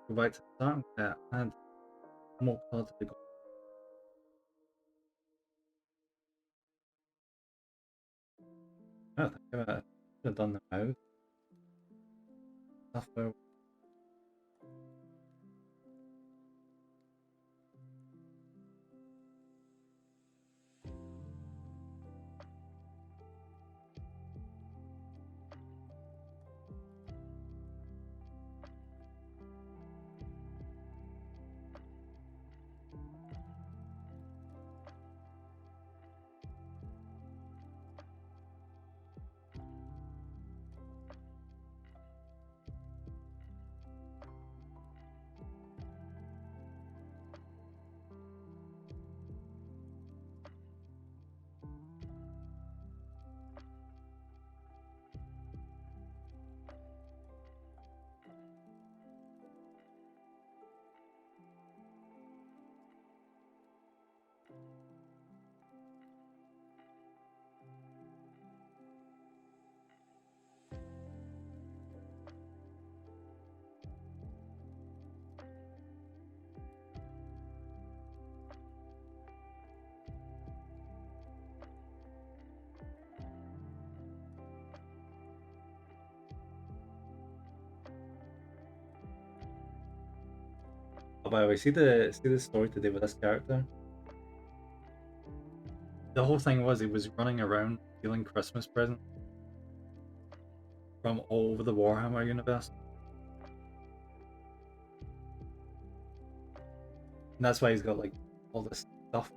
Go back to the starting pit and more cards to go. I don't think about it. I should have done the mouth. Stuff where oh, by the way, see the story today with this character? The whole thing was he was running around stealing Christmas presents from all over the Warhammer universe. And that's why he's got like all this stuff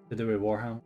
to do with Warhammer.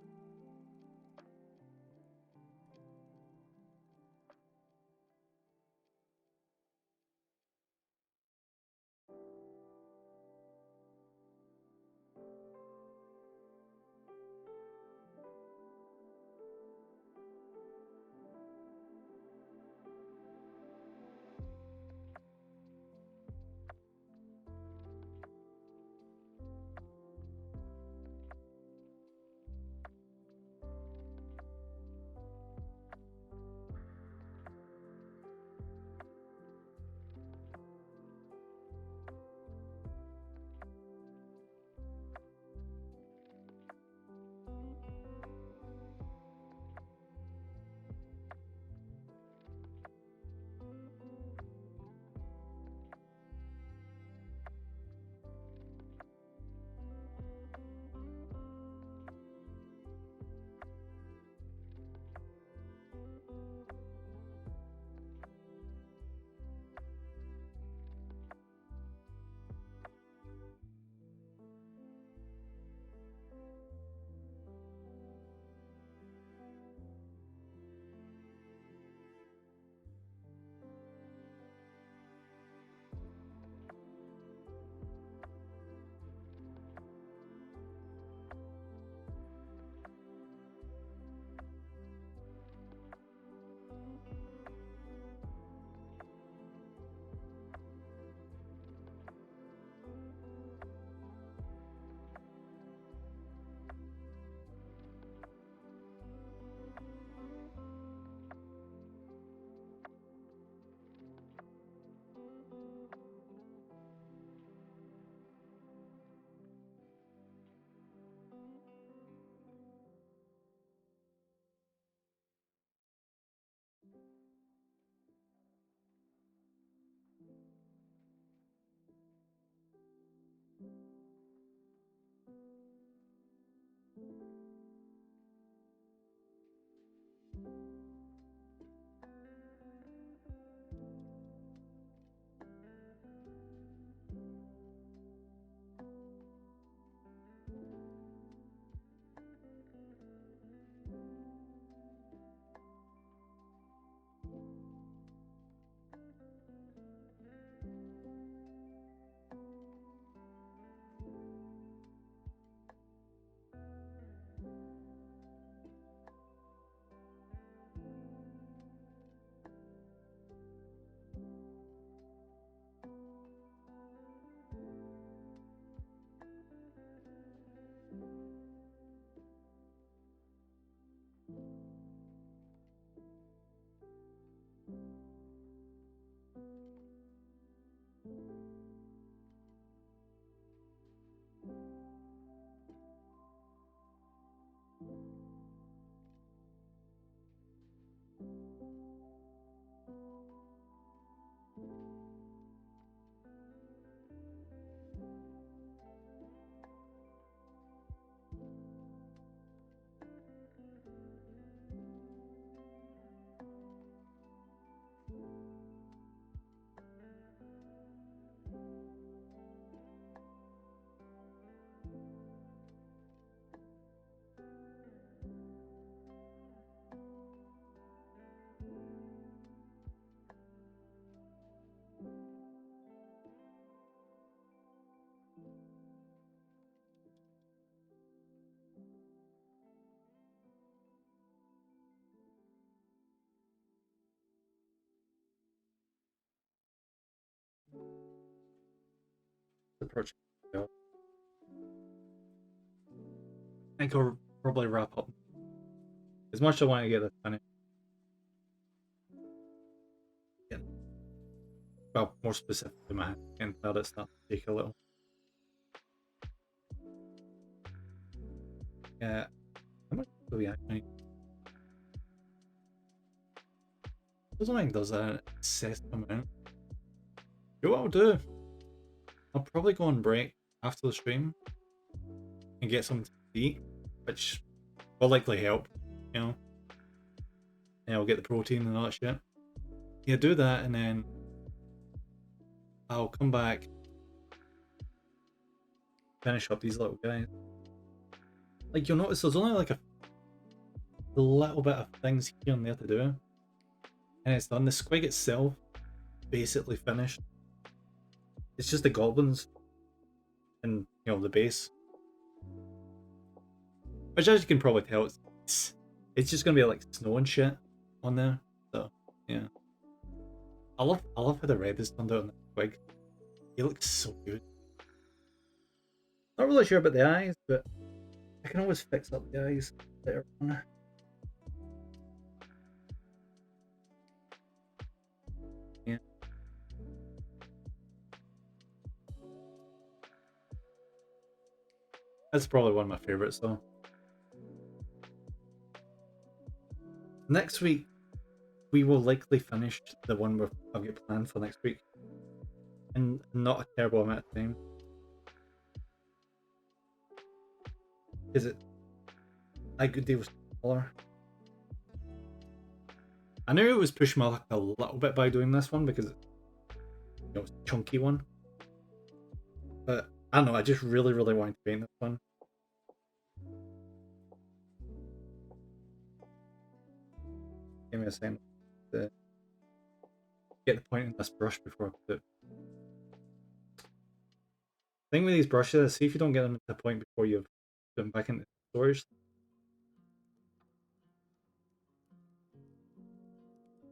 approaching. I think I'll probably wrap up. As much as I want to get this finished. Yeah. Well, more specifically, my hand cloud, it's starting to take a little. Yeah. How much do we actually? Doesn't think there's an excess amount. You know what I'll do? I'll probably go on break after the stream and get something to eat, which will likely help, you know. And I'll get the protein and all that shit. Yeah, do that, and then I'll come back, finish up these little guys. Like, you'll notice there's only like a little bit of things here and there to do, and it's done. The squig itself basically finished. It's just the goblins and, you know, the base, which, as you can probably tell, it's just gonna be like snow and shit on there. So yeah, I love how the red is turned out on the squig. He looks so good. Not really sure about the eyes, but I can always fix up the eyes later on. Yeah. That's probably one of my favorites though. Next week, we will likely finish the one I've got planned for next week. And not a terrible amount of time. Is it a good deal smaller? I knew it was pushing my luck a little bit by doing this one because, you know, it's a chunky one. But I don't know, I just really wanted to paint this one. Give me a second to get the point in this brush before I put it. The thing with these brushes is, see if you don't get them to the point before you've put them back into storage.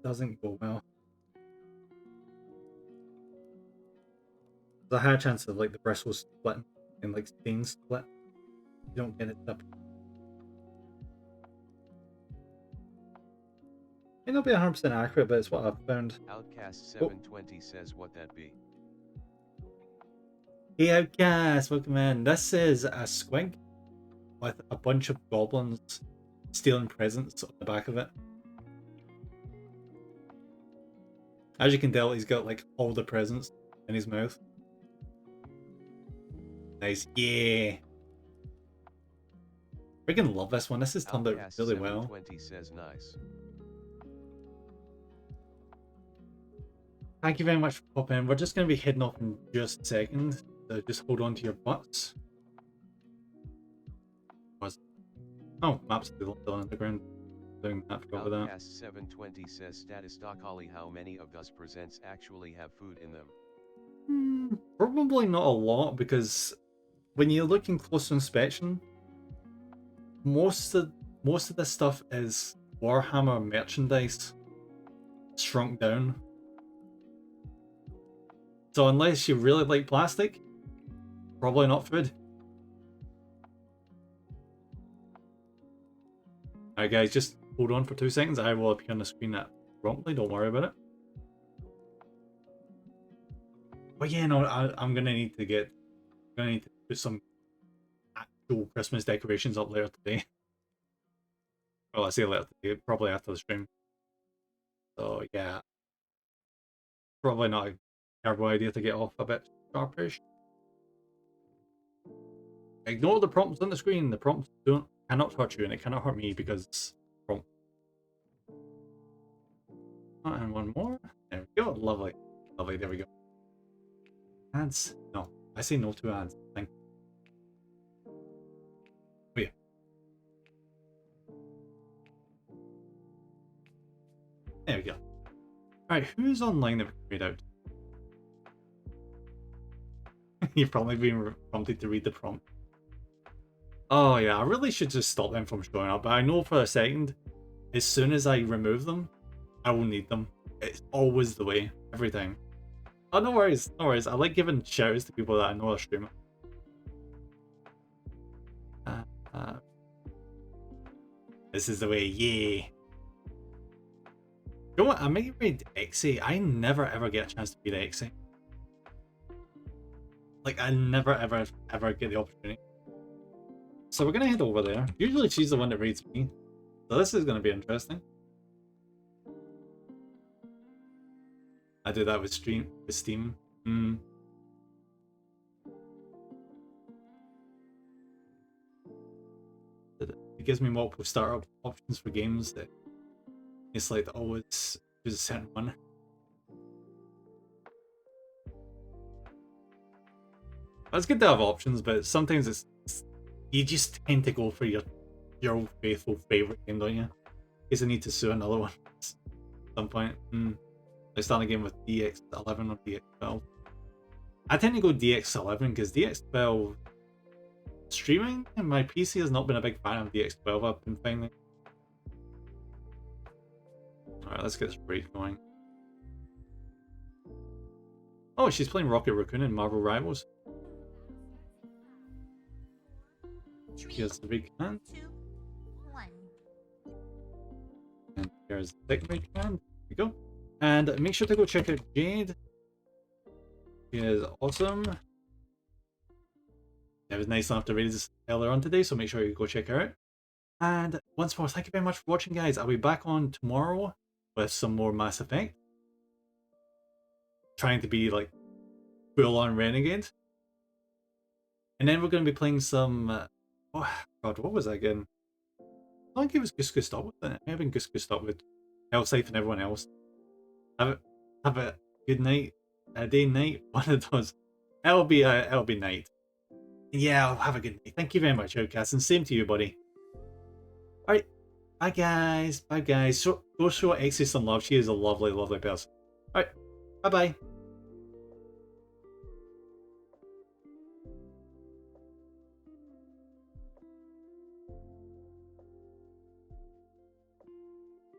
Doesn't go well. There's a high chance of like the bristles splitting and like stains split. You don't get it up. May not be 100% accurate, but it's what I've found. Outcast 720 says what that be. Hey Outcast, welcome in. This is a squig with a bunch of goblins stealing presents on the back of it. As you can tell, he's got like all the presents in his mouth. Nice, yeah. Freaking love this one. This has turned out really well. 720 says nice. Thank you very much for popping in. We're just going to be heading off in just a second, so just hold on to your butts. Oh, maps still on the ground. Doing that, forgot about that. Outcast 720 says statistically how many of those presents actually have food in them? Probably not a lot, because when you look in closer inspection, most of this stuff is Warhammer merchandise shrunk down. So unless you really like plastic, probably not food. Alright guys, just hold on for 2 seconds. I will appear on the screen promptly, don't worry about it. But yeah, no, I'm gonna need to put some actual Christmas decorations up later today. Well, I say later today, probably after the stream. So yeah, probably not a terrible idea to get off a bit sharpish. Ignore the prompts on the screen. The prompts cannot hurt you, and it cannot hurt me because it's prompt. Oh, and one more. There we go. Lovely, lovely. There we go. Ads? No, I say no to ads. Thank you. Oh yeah. There we go. Alright, who's online that we can read out? You've probably been prompted to read the prompt. Oh yeah, I really should just stop them from showing up, but I know for a second, as soon as I remove them, I will need them. It's always the way, every time. Oh, no worries, no worries. I like giving shout-outs to people that I know are streaming. Uh, uh, this is the way, yeah. You know what? I might read Xe. I never ever get a chance to read Xe. Like, I never ever get the opportunity. So we're gonna head over there. Usually she's the one that reads me. So this is gonna be interesting. I do that with Steam. It gives me multiple startup options for games that it's like always choose a certain one. It's good to have options, but sometimes it's you just tend to go for your old faithful favorite game, don't you? In case I need to sue another one at some point. I start a game with DX11 or DX12. I tend to go DX11 because DX12 streaming and my PC has not been a big fan of DX12. I've been finding. Alright, let's get this break going. Oh, she's playing Rocket Raccoon in Marvel Rivals. Here's the big hand. And here's the second big hand. There we go. And make sure to go check out Jade. She is awesome. It was nice enough to read this earlier on today, so make sure you go check her out. And once more, thank you very much for watching, guys. I'll be back on tomorrow with some more Mass Effect. Trying to be like full on Renegade. And then we're going to be playing some. Oh god, what was that again? I think it was Goose Goose Stop with it. It may have been Goose Goose Stop with Hellscythe and everyone else. Have a good night, a day, night, one of those. It'll be night. Yeah, I'll have a good night. Thank you very much, Outcast, and same to you, buddy. Alright, bye guys, bye guys. So go show Xe some love. She is a lovely, lovely person. Alright, bye bye.